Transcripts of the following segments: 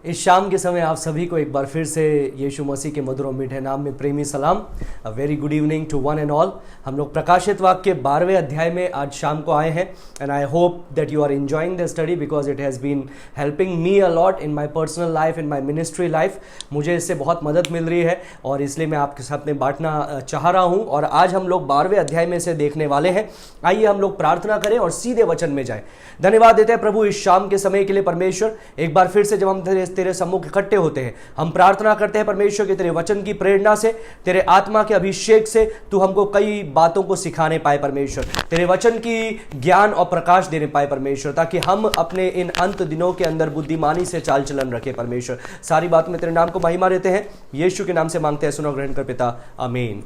इस शाम के समय आप सभी को एक बार फिर से यीशु मसीह के मधुर और मीठे नाम में प्रेमी सलाम। A very good evening to one and all. हम लोग प्रकाशित वाक्य के 12वें अध्याय में आज शाम को आए हैं and I hope that you are enjoying the study because it has been helping me a lot in my personal life, in my ministry life. मुझे इससे बहुत मदद मिल रही है और इसलिए मैं आपके साथ में बांटना चाह रहा हूँ। और आज हम लोग 12वें अध्याय में से देखने वाले हैं। आइए हम लोग प्रार्थना करें और सीधे वचन में जाएं। धन्यवाद देते हैं प्रभु इस शाम के समय के लिए। परमेश्वर, एक बार फिर से जब हम तेरे सम्मुख इकट्ठे होते हैं, हम प्रार्थना करते हैं परमेश्वर कि तेरे वचन की प्रेरणा से, तेरे आत्मा के अभिषेक से तू हमको कई बातों को सिखाने पाए परमेश्वर, तेरे वचन की ज्ञान और प्रकाश देने पाए परमेश्वर, ताकि हम अपने इन अंत दिनों के अंदर बुद्धिमानी से चाल चलन रखें परमेश्वर। सारी बात में तेरे नाम को महिमा देते हैं, यीशु के नाम से मांगते हैं, सुनो ग्रहण कर पिता, आमीन।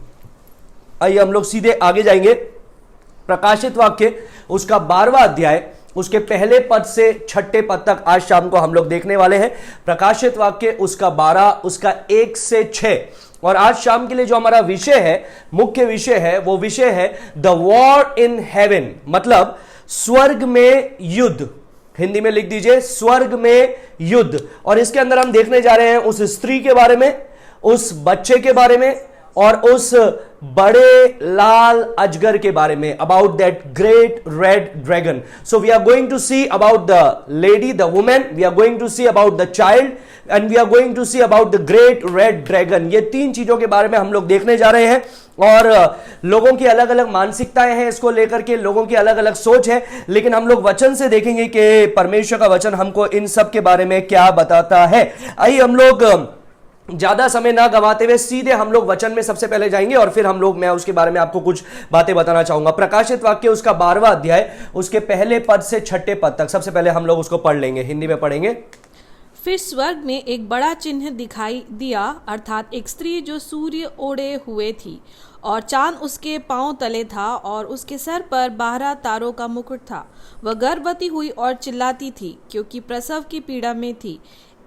आइए हम लोग सीधे आगे जाएंगे। प्रकाशित वाक्य उसका 12वां अध्याय, उसके पहले पद से 6ठे पद तक आज शाम को हम लोग देखने वाले हैं। प्रकाशित वाक्य उसका 12, उसका 1 से 6। और आज शाम के लिए जो हमारा विषय है, मुख्य विषय है, वो विषय है द वॉर इन हेवन, मतलब स्वर्ग में युद्ध। हिंदी में लिख दीजिए स्वर्ग में युद्ध। और इसके अंदर हम देखने जा रहे हैं उस स्त्री के बारे में, उस बच्चे के बारे में और उस बड़े लाल अजगर के बारे में, about that great red dragon. So we are going to see about the lady, the women, we are going to see about the child and we are going to see about the great red dragon. ये 3 चीजों के बारे में हम लोग देखने जा रहे हैं। और लोगों की अलग अलग मानसिकताएं हैं इसको लेकर के, लोगों की अलग अलग सोच है, लेकिन हम लोग वचन से देखेंगे कि परमेश्वर का वचन हमको इन सब के बारे में क्या बताता है। आइए हम लोग ज्यादा समय ना गंवाते हुए सीधे हम लोग वचन में सबसे पहले जाएंगे और फिर मैं उसके बारे में आपको कुछ बातें बताना चाहूंगा। प्रकाशित वाक्य उसका 12वां अध्याय, उसके पहले पद से 6ठे पद तक सबसे पहले हम लोग उसको पढ़ लेंगे, हिंदी में पढ़ेंगे। फिर स्वर्ग में एक बड़ा चिन्ह दिखाई दिया, अर्थात एक स्त्री जो सूर्य ओढ़े हुए थी और चांद उसके पांव तले था और उसके सर पर 12 तारों का मुकुट था। वह गर्भवती हुई और चिल्लाती थी क्योंकि प्रसव की पीड़ा में थी।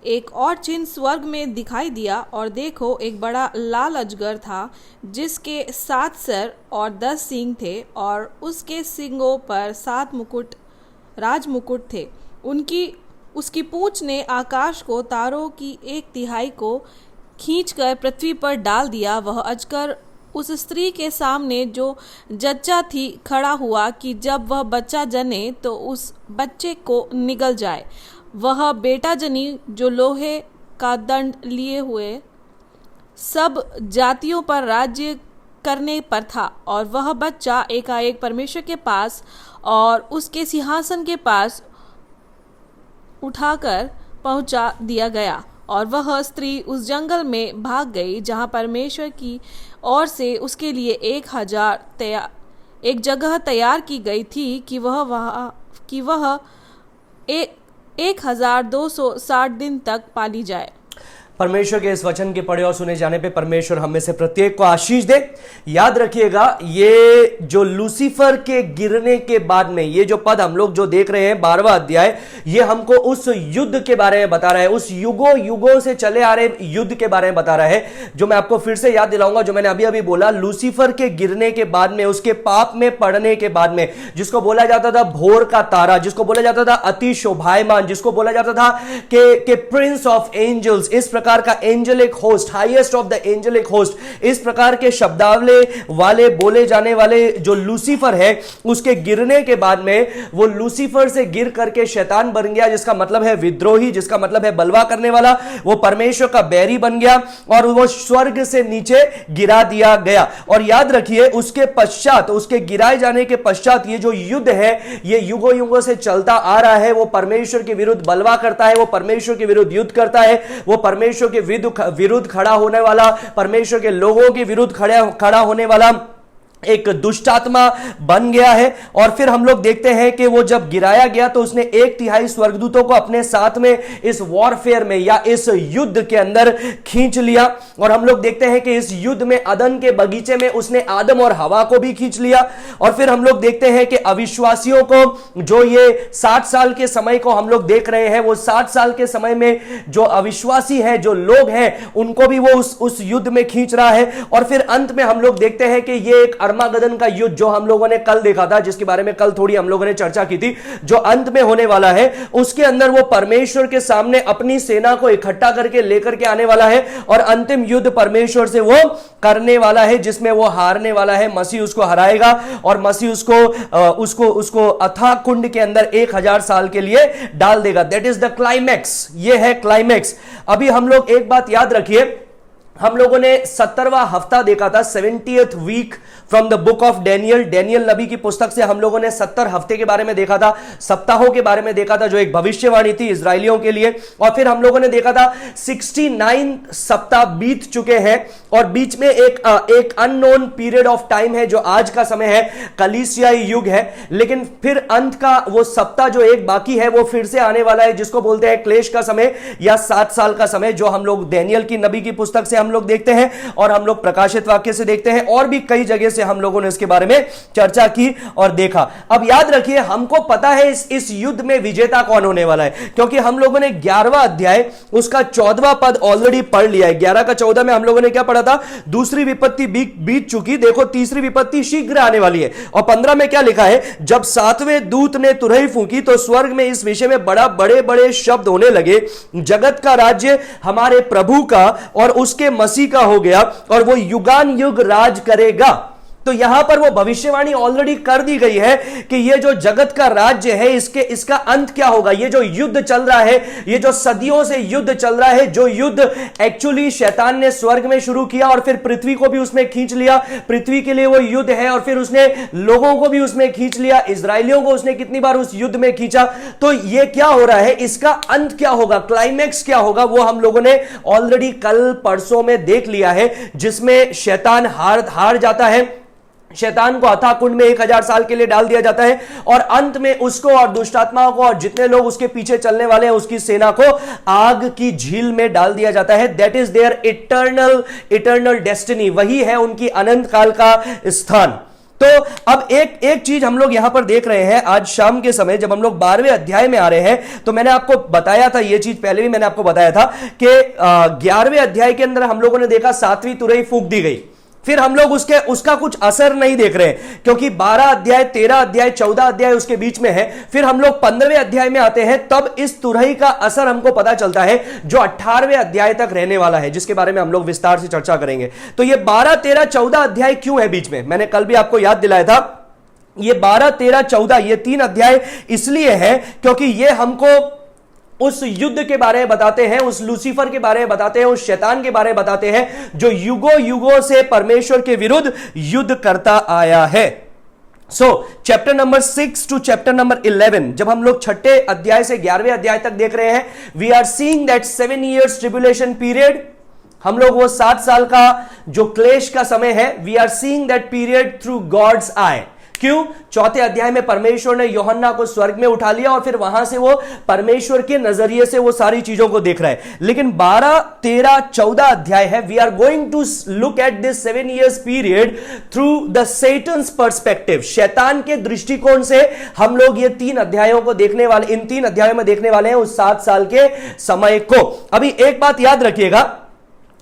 एक और चिन्ह स्वर्ग में दिखाई दिया और देखो, एक बड़ा लाल अजगर था जिसके 7 सर और 10 सींग थे और उसके सींगों पर 7 मुकुट, राज मुकुट थे। उसकी पूंछ ने आकाश को, तारों की 1/3 को खींचकर पृथ्वी पर डाल दिया। वह अजगर उस स्त्री के सामने जो जच्चा थी खड़ा हुआ कि जब वह बच्चा जने तो उस बच्चे को निगल जाए। वह बेटा जनी जो लोहे का दंड लिए हुए सब जातियों पर राज्य करने पर था, और वह बच्चा एकाएक परमेश्वर के पास और उसके सिंहासन के पास उठाकर पहुंचा दिया गया। और वह स्त्री उस जंगल में भाग गई जहां परमेश्वर की ओर से उसके लिए एक जगह तैयार की गई थी कि वह 1260 दिन तक पाली जाए। परमेश्वर के इस वचन के पढ़े और सुने जाने पे परमेश्वर हम में से प्रत्येक को आशीष दे। याद रखिएगा, ये जो लूसीफर के गिरने के बाद में ये जो पद हम लोग जो देख रहे हैं 12वां अध्याय, ये हमको उस युद्ध के बारे में बता रहा है, उस युगों से चले आ रहे युद्ध के बारे में बता रहा है। जो मैं आपको फिर से याद दिलाऊंगा, जो मैंने अभी अभी बोला, लूसीफर के गिरने के बाद में, उसके पाप में पड़ने के बाद में, जिसको बोला जाता था भोर का तारा, जिसको बोला जाता था अति शोभायमान, जिसको बोला जाता था कि प्रिंस ऑफ एंजल्स, इस प्रकार का angelic host, highest of the angelic host, इस प्रकार के शब्दावली वाले बोले जाने वाले जो लूसीफर है, उसके गिरने के बाद में वो लूसीफर से गिर करके शैतान बन गया, जिसका मतलब है विद्रोही, जिसका मतलब है बलवा करने वाला। वो परमेश्वर का बैरी बन गया और वो स्वर्ग से नीचे गिरा दिया गया। और याद रखिए, उसके पश्चात, उसके गिराए जाने के पश्चात ये जो युद्ध है, ये युगों युगों से चलता आ रहा है। वो परमेश्वर के विरुद्ध बलवा करता है, वो परमेश्वर के विरुद्ध युद्ध करता है, वो परमेश्वर के विरुद्ध खड़ा होने वाला, परमेश्वर के लोगों के विरुद्ध खड़ा होने वाला एक दुष्ट आत्मा बन गया है। और फिर हम लोग देखते हैं कि वो जब गिराया गया तो उसने 1/3 स्वर्गदूतों को अपने साथ में इस वॉरफेयर में या इस युद्ध के अंदर खींच लिया। और हम लोग देखते हैं कि इस युद्ध में अदन के बगीचे में उसने आदम और हवा को भी खींच लिया। और फिर हम लोग देखते हैं कि अविश्वासियों को, जो ये 60 साल के समय को हम लोग देख रहे हैं, वो 60 साल के समय में जो अविश्वासी हैं, जो लोग हैं, उनको भी वो उस युद्ध में खींच रहा है। और फिर अंत में हम लोग देखते हैं कि ये एक अर्मागदन का युद्ध जो हम लोगों ने कल देखा था, जिसके बारे में कल थोड़ी हम लोगों ने चर्चा की थी, जो अंत में होने वाला है, उसके अंदर वो परमेश्वर के सामने अपनी सेना को इकट्ठा करके लेकर के आने वाला है और अंतिम युद्ध परमेश्वर से वो करने वाला है, जिसमें वो हारने वाला है। मसीह उसको हराएगा और मसीह उसको अथाह कुंड के अंदर 1000 साल के लिए डाल देगा। दैट इज द क्लाइमैक्स, ये है क्लाइमैक्स। अभी हम लोग एक बात याद रखिए, हम लोगों ने 70वां हफ्ता देखा था, 70th week from the book of Daniel नबी की पुस्तक से हम लोगों ने 70 हफ्ते के बारे में देखा था, सप्ताहों के बारे में देखा था, जो एक भविष्यवाणी थी इजरायलियों के लिए। और फिर हम लोगों ने देखा था 69 सप्ताह बीत चुके हैं और बीच में एक अननोन पीरियड ऑफ टाइम है, जो आज का समय है, कलीसियाई युग है। लेकिन फिर अंत का वो सप्ताह जो एक बाकी है, वो फिर से आने वाला है, जिसको बोलते हैं क्लेश का समय या 7 साल का समय, जो हम लोग डैनियल की नबी की पुस्तक से हम लोग देखते हैं और हम लोग प्रकाशित वाक्य से देखते हैं, और भी कई जगह से हम लोगों ने इसके बारे में चर्चा की और देखा। अब याद रखिए, हमको पता है इस युद्ध में विजेता कौन होने वाला है, क्योंकि हम लोगों ने 11वां अध्याय उसका 14वां पद ऑलरेडी पढ़ लिया है। 11 का 14 में हम लोगों ने क्या पढ़ा था? दूसरी विपत्ति बीत चुकी, देखो तीसरी विपत्ति शीघ्र आने वाली है। और 15 में क्या लिखा है? जब 7वें दूत ने तुरही फूंकी तो स्वर्ग में इस विषय में बड़े बड़े शब्द होने लगे, जगत का राज्य हमारे प्रभु का और उसके मसीह का हो गया और वो युगान युग राज करेगा। तो यहां पर वो भविष्यवाणी ऑलरेडी कर दी गई है कि ये जो जगत का राज्य है, इसका अंत क्या होगा। ये जो युद्ध चल रहा है, ये जो सदियों से युद्ध चल रहा है, जो युद्ध एक्चुअली शैतान ने स्वर्ग में शुरू किया और फिर पृथ्वी को भी उसमें खींच लिया, पृथ्वी के लिए वो युद्ध है, और फिर उसने लोगों को भी उसमें खींच लिया, इजरायलियों को उसने कितनी बार उस युद्ध में खींचा। तो ये क्या हो रहा है, इसका अंत क्या होगा, क्लाइमैक्स क्या होगा, वो हम लोगों ने ऑलरेडी कल परसों में देख लिया है, जिसमें शैतान हार जाता है, शैतान को अथाह कुंड में 1000 साल के लिए डाल दिया जाता है और अंत में उसको और दुष्टात्माओं को और जितने लोग उसके पीछे चलने वाले हैं उसकी सेना को आग की झील में डाल दिया जाता है। That is their eternal destiny, वही है उनकी अनंत काल का स्थान। तो अब एक चीज हम लोग यहां पर देख रहे हैं, आज शाम के समय जब हम लोग 12वें अध्याय में आ रहे हैं, तो मैंने आपको बताया था, ये चीज पहले भी मैंने आपको बताया था कि 11वें अध्याय के अंदर हम लोगों ने देखा 7वीं तुरही फूंक दी गई। फिर हम लोग उसका कुछ असर नहीं देख रहे, क्योंकि 12 अध्याय, 13 अध्याय, 14 अध्याय उसके बीच में है। फिर हम लोग 15वें अध्याय में आते हैं, तब इस तुरही का असर हमको पता चलता है, जो 18वें अध्याय तक रहने वाला है, जिसके बारे में हम लोग विस्तार से चर्चा करेंगे। तो ये 12, 13, 14 अध्याय क्यों है बीच में? मैंने कल भी आपको याद दिलाया था, ये 12, 13, 14 ये 3 अध्याय इसलिए है क्योंकि ये हमको उस युद्ध के बारे में बताते हैं, उस लूसीफर के बारे में बताते हैं, उस शैतान के बारे में बताते हैं, जो युगों युगों से परमेश्वर के विरुद्ध युद्ध करता आया है। So chapter number 6 to chapter number 11, जब हम लोग 6ठे अध्याय से 11वें अध्याय तक देख रहे हैं, we are seeing that 7 years tribulation period, हम लोग वो 7 साल का जो क्लेश का समय है, we are seeing that period through God's eye. क्यों? 4थे अध्याय में परमेश्वर ने यूहन्ना को स्वर्ग में उठा लिया और फिर वहां से वो परमेश्वर के नजरिए से वो सारी चीजों को देख रहा है। लेकिन 12, 13, 14 अध्याय है, we are going to look at this 7 years period through the Satan's perspective. शैतान के दृष्टिकोण से हम लोग ये 3 अध्यायों को देखने वाले, इन 3 अध्यायों में देखने वाले हैं उस 7 साल के समय को। अभी एक बात याद रखिएगा,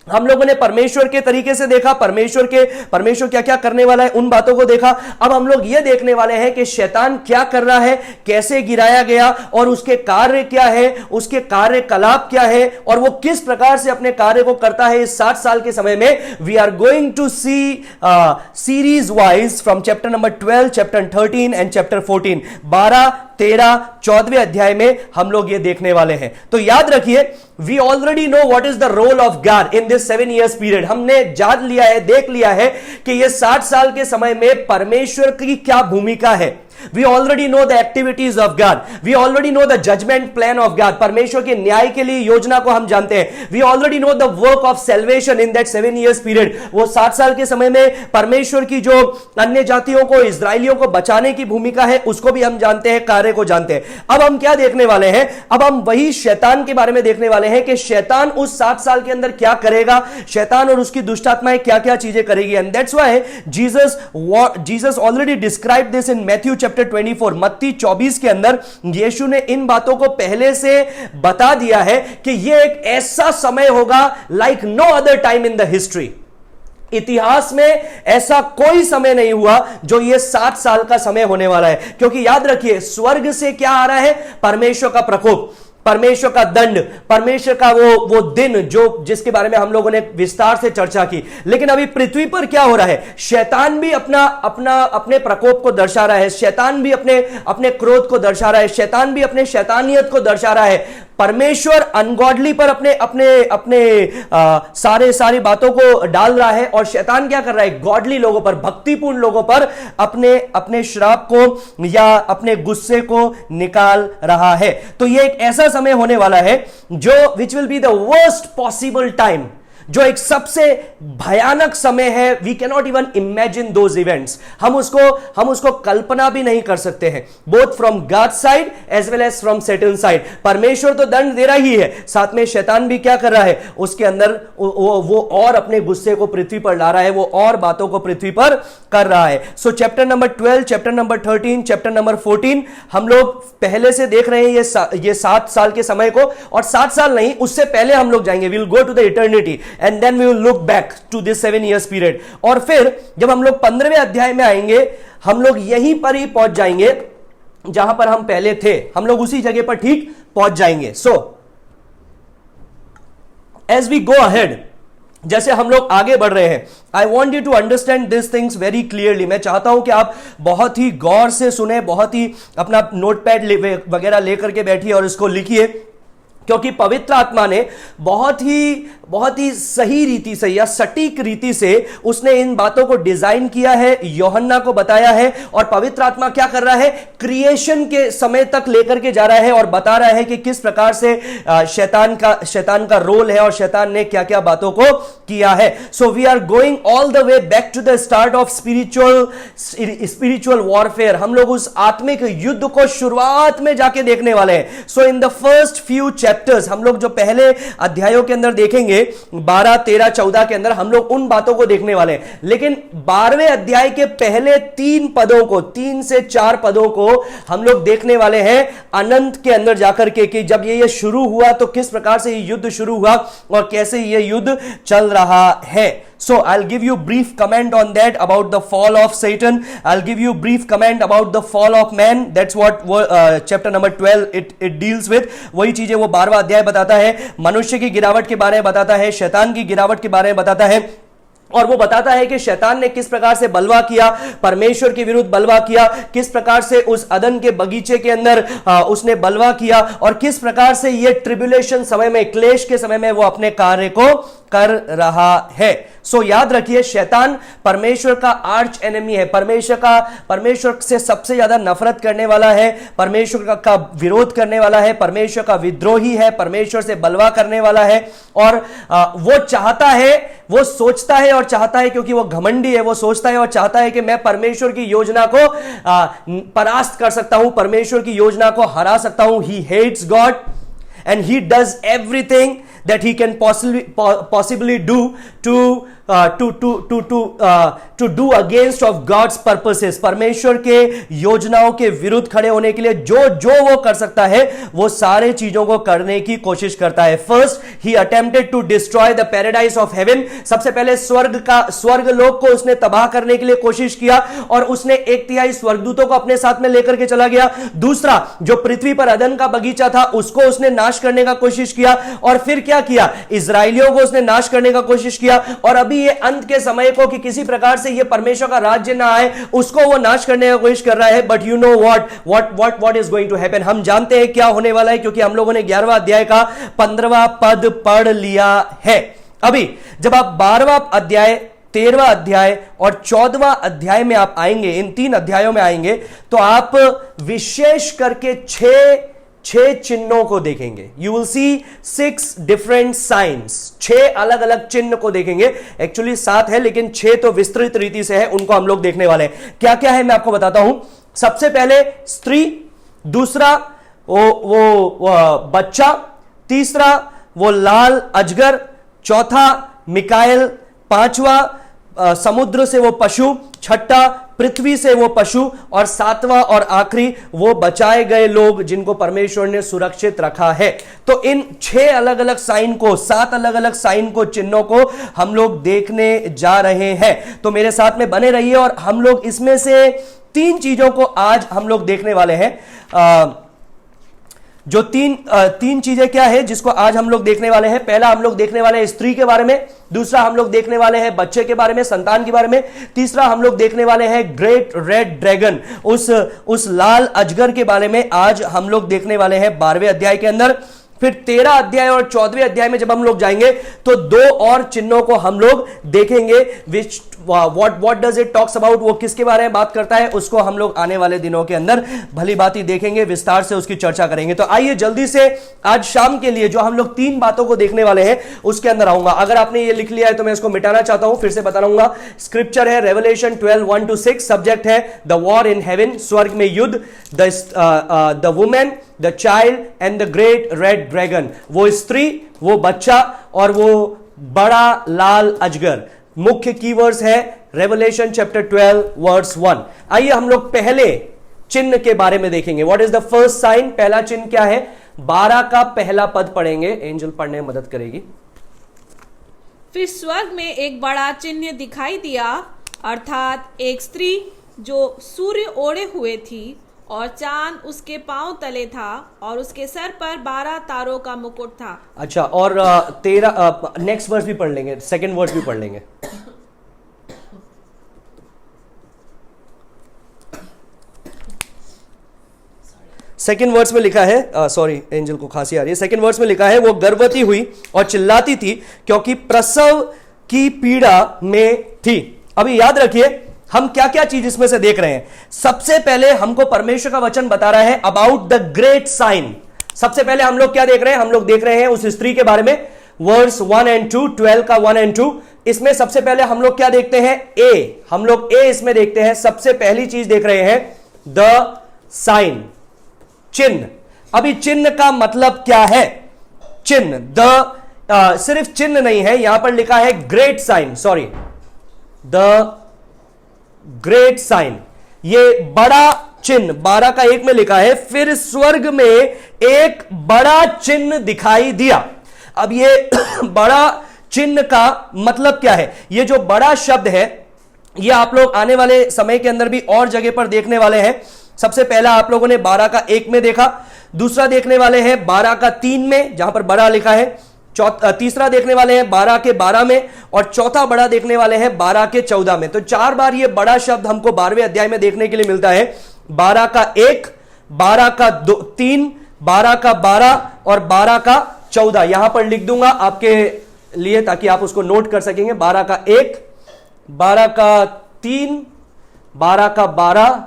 हम लोगों ने परमेश्वर के तरीके से देखा, परमेश्वर क्या क्या करने वाला है, उन बातों को देखा। अब हम लोग ये देखने वाले हैं कि शैतान क्या कर रहा है, कैसे गिराया गया और उसके कार्य क्या है, उसके कार्यकलाप क्या है और वो किस प्रकार से अपने कार्य को करता है इस 60 साल के समय में। We are going to see series wise from chapter number 12, chapter 13 and chapter 14। 12, 13, 14वें अध्याय में हम लोग ये देखने वाले हैं। तो याद रखिए, we already know what is the role of God in this 7 years period. हमने जान लिया है, देख लिया है कि ये 60 साल के समय में परमेश्वर की क्या भूमिका है। We already know the activities of God. We already know the judgment plan of God. परमेश्वर के न्याय के लिए योजना को हम जानते हैं। We already know the work of salvation in that 7 years period. वो 60 साल के समय में परमेश्वर की जो अन्य जातियों को, इजरायलियों को बचाने की भूमिका है, उसको भी हम जानते हैं, कार्य को जानते हैं। अब हम क्या देखने वाले हैं? अब हम वही शैतान के बारे में देखने वाले हैं कि शैतान उस 60 साल के अंदर क्या करेगा, शैतान और उसकी दुष्टात्माएं क्या क्या चीजें करेगी। And that's why Jesus already describe this in Matthew chapter 24, मत्ती 24 के अंदर यीशु ने इन बातों को पहले से बता दिया है कि यह एक ऐसा समय होगा like no other time in the history. इतिहास में ऐसा कोई समय नहीं हुआ जो ये 7 साल का समय होने वाला है, क्योंकि याद रखिए स्वर्ग से क्या आ रहा है? परमेश्वर का प्रकोप, परमेश्वर का दंड, परमेश्वर का वो दिन जो जिसके बारे में हम लोगों ने विस्तार से चर्चा की। लेकिन अभी पृथ्वी पर क्या हो रहा है? शैतान भी अपने प्रकोप को दर्शा रहा है, शैतान भी अपने क्रोध को दर्शा रहा है, शैतान भी अपने शैतानियत को दर्शा रहा है। परमेश्वर अनगॉडली पर अपने सारी बातों को डाल रहा है, और शैतान क्या कर रहा है? गॉडली लोगों पर, भक्तिपूर्ण लोगों पर अपने श्राप को या अपने गुस्से को निकाल रहा है। तो यह एक ऐसा समय होने वाला है जो which will be the worst possible time, जो एक सबसे भयानक समय है। We can not even imagine those events. हम उसको कल्पना भी नहीं कर सकते हैं, both from God side as well as from Satan side. परमेश्वर तो दंड दे रहा ही है, साथ में शैतान भी क्या कर रहा है? उसके अंदर वो और अपने गुस्से को पृथ्वी पर ला रहा है, वो और बातों को पृथ्वी पर कर रहा है। So chapter number 12, chapter number 13, chapter number 14 हम लोग पहले से देख रहे हैं ये 7 साल के समय को, और 7 साल नहीं, उससे पहले हम लोग जाएंगे। We will go to the eternity and then we will look back to this 7 years period. और फिर जब हम लोग 15वें अध्याय में आएंगे, हम लोग यहीं पर ही पहुंच जाएंगे जहां पर हम पहले थे, हम लोग उसी जगह पर ठीक पहुंच जाएंगे। So as we go ahead, जैसे हम लोग आगे बढ़ रहे हैं, I want you to understand this things very clearly. मैं चाहता हूं कि आप बहुत ही गौर से सुने, बहुत ही अपना नोटपैड वगैरह लेकर के बैठिए और इसको लिखिए, क्योंकि पवित्र आत्मा ने बहुत ही सही रीति से या सटीक रीति से उसने इन बातों को डिजाइन किया है, यूहन्ना को बताया है। और पवित्र आत्मा क्या कर रहा है? क्रिएशन के समय तक लेकर के जा रहा है और बता रहा है कि किस प्रकार से शैतान का रोल है और शैतान ने क्या क्या बातों को किया है। So we are going all the way back to the start of spiritual warfare. हम लोग उस आत्मिक युद्ध को शुरुआत में जाके देखने वाले हैं। So in the first few chapters, हम लोग जो पहले अध्यायों के अंदर देखेंगे 12, 13, 14 के अंदर हम लोग उन बातों को देखने वाले हैं। लेकिन 12वें अध्याय के पहले 3 पदों को, 3 से 4 पदों को हम लोग देखने वाले हैं अनंत के अंदर जाकर के, कि जब ये शुरू हुआ तो किस प्रकार से ये युद्ध शुरू हुआ और कैसे ये युद्ध चल रहा है। So I'll give you brief comment on that, about the fall of Satan. I'll give you brief comment about the fall of man. That's what chapter number 12 it deals with. वही चीजें वो 12वां अध्याय बताता है। मनुष्य की गिरावट के बारे में बताता है, शैतान की गिरावट के बारे में बताता है, और वो बताता है कि शैतान ने किस प्रकार से बलवा किया, परमेश्वर के विरुद्ध बलवा किया, किस प्रकार से उस अदन के बगीचे के अंदर उसने बलवा किया, और किस प्रकार से ये ट्रिब्युलेशन समय में, क्लेश के समय में वो अपने कार्य को कर रहा है। सो याद रखिए, शैतान परमेश्वर का आर्च एनिमी है, परमेश्वर से सबसे ज्यादा नफरत करने वाला है, परमेश्वर का विरोध करने वाला है, परमेश्वर का विद्रोही है, परमेश्वर से बलवा करने वाला है। और वो चाहता है, वो सोचता है और चाहता है, क्योंकि वो घमंडी है, वो सोचता है और चाहता है कि मैं परमेश्वर की योजना को परास्त कर सकता हूं, परमेश्वर की योजना को हरा सकता हूं। He hates God and he does everything that he can possibly do to do against of God's purposes। परमेश्वर के योजनाओं के विरुद्ध खड़े होने के लिए जो वो कर सकता है, वो सारे चीजों को करने की कोशिश करता है। First he attempted to destroy the paradise of heaven। सबसे पहले स्वर्ग लोक को उसने तबाह करने के लिए कोशिश किया, और उसने 1/3 स्वर्गदूतों को अपने साथ में लेकर के चला गया। दूसरा, जो पृथ्वी पर अदन का बगीचा था उसको उसने नाश करने का कोशिश किया, और फिर क्या किया? इजराइलियों को उसने नाश करने का कोशिश किया। और अभी ये अंत के समय को, कि किसी प्रकार से ये परमेश्वर का राज्य ना आए, उसको वो नाश करने का कोशिश कर रहा है। But you know what is going to happen. हम जानते हैं क्या होने वाला है, क्योंकि हम लोगों ने 11वां अध्याय का 15वां पद पढ़ लिया है। अभी जब आप 12वां अध्याय, 13वां अध्याय और 14वां अध्याय में आप आएंगे, इन 3 अध्यायों में आएंगे, तो आप विशेष करके 6 चिन्हों को देखेंगे। You will see 6 different science, 6 अलग अलग चिन्ह को देखेंगे। एक्चुअली 7 है, लेकिन 6 तो विस्तृत रीति से है, उनको हम लोग देखने वाले हैं। क्या क्या है मैं आपको बताता हूं। सबसे पहले स्त्री, दूसरा वो बच्चा, तीसरा वो लाल अजगर, चौथा मिकाएल, 5वां समुद्र से वो पशु, 6ठा पृथ्वी से वो पशु, और सातवां और आखिरी वो बचाए गए लोग जिनको परमेश्वर ने सुरक्षित रखा है। तो इन 6 अलग अलग साइन को, 7 अलग अलग साइन को, चिन्हों को हम लोग देखने जा रहे हैं। तो मेरे साथ में बने रहिए और हम लोग इसमें से 3 चीजों को आज हम लोग देखने वाले हैं। जो तीन चीजें क्या है जिसको आज हम लोग देखने वाले हैं। पहला हम लोग देखने वाले हैं स्त्री के बारे में, दूसरा हम लोग देखने वाले हैं बच्चे के बारे में, संतान के बारे में, तीसरा हम लोग देखने वाले हैं ग्रेट रेड ड्रैगन, उस लाल अजगर के बारे में आज हम लोग देखने वाले हैं 12वें अध्याय के अंदर। फिर 13 अध्याय और 14वें अध्याय में जब हम लोग जाएंगे तो 2 और चिन्हों को हम लोग देखेंगे। विच what does it talks about, वो किसके बारे में बात करता है, उसको हम लोग आने वाले दिनों के अंदर भली भांति देखेंगे, विस्तार से उसकी चर्चा करेंगे। तो आइए जल्दी से आज शाम के लिए जो हम लोग 3 बातों को देखने वाले हैं उसके अंदर आऊंगा। अगर आपने ये लिख लिया है तो मैं इसको मिटाना चाहता हूं, फिर से बता रहूंगा। स्क्रिप्चर है रेवलेशन 12:1-6, सब्जेक्ट है द वॉर इन हेवन, स्वर्ग में युद्ध, the women, the child and the great red dragon, वो स्त्री, वो बच्चा और वो बड़ा लाल अजगर। मुख्य कीवर्ड्स है रेवलेशन चैप्टर 12 वर्स 1। आइए हम लोग पहले चिन्ह के बारे में देखेंगे। What is the first sign, पहला चिन्ह क्या है। 12 का पहला पद पढ़ेंगे, एंजल पढ़ने में मदद करेगी। फिर स्वर्ग में एक बड़ा चिन्ह दिखाई दिया, अर्थात एक स्त्री जो सूर्य ओढ़े हुए थी और चांद उसके पांव तले था और उसके सर पर 12 तारों का मुकुट था। अच्छा, और 13 नेक्स्ट वर्स भी पढ़ लेंगे, सेकंड वर्स भी पढ़ लेंगे। सेकंड वर्स में लिखा है, सॉरी एंजल को खांसी आ रही है। सेकंड वर्स में लिखा है वो गर्भवती हुई और चिल्लाती थी क्योंकि प्रसव की पीड़ा में थी। अभी याद रखिए हम क्या क्या चीज इसमें से देख रहे हैं। सबसे पहले हमको परमेश्वर का वचन बता रहा है अबाउट द ग्रेट साइन। सबसे पहले हम लोग क्या देख रहे हैं, हम लोग देख रहे हैं उस स्त्री के बारे में, वर्स 1 और 2, 12 का 1 और 2। इसमें सबसे पहले हम लोग क्या देखते हैं, ए, हम लोग ए इसमें देखते हैं। सबसे पहली चीज देख रहे हैं द साइन, चिन्ह। अभी चिन्ह का मतलब क्या है, चिन्ह सिर्फ चिन्ह नहीं है, यहां पर लिखा है great sign, sorry the great sign, ये बड़ा चिन्ह 12 का 1 में लिखा है। फिर स्वर्ग में एक बड़ा चिन्ह दिखाई दिया। अब ये बड़ा चिन्ह का मतलब क्या है, ये जो बड़ा शब्द है ये आप लोग आने वाले समय के अंदर भी और जगह पर देखने वाले हैं। सबसे पहला आप लोगों ने 12 का 1 में देखा, दूसरा देखने वाले हैं 12 का 3 में जहां पर बड़ा लिखा है, तीसरा देखने वाले हैं 12 के 12 में, और चौथा बड़ा देखने वाले हैं 12 के 14 में। तो 4 बार ये बड़ा शब्द हमको 12वें अध्याय में देखने के लिए मिलता है। 12 का 1, 12 का 3, 12 का 12 और 12 का 14 यहां पर लिख दूंगा आपके लिए ताकि आप उसको नोट कर सकेंगे। 12 का 1, 12 का 3, 12 का 12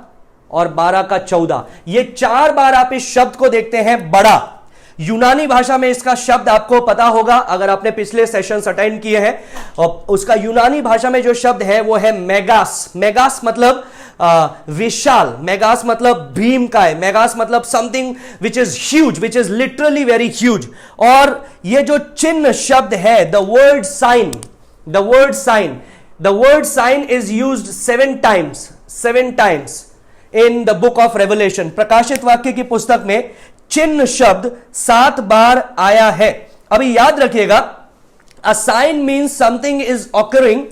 और 12 का 14, ये 4 बार आप इस शब्द को देखते हैं बड़ा। यूनानी भाषा में इसका शब्द आपको पता होगा अगर आपने पिछले सेशंस अटेंड किए हैं, और उसका यूनानी भाषा में जो शब्द है वो है मेगास। मेगास मतलब विशाल, मेगास मतलब भीम का है, मेगास मतलब something which is huge, which is literally very huge. और ये जो चिन्ह शब्द है, the word sign, the word sign is used 7 times in the book of Revelation. प्रकाशित वाक्य की पुस्तक में चिन्ह शब्द 7 बार आया है। अभी याद रखिएगा, a sign means something is occurring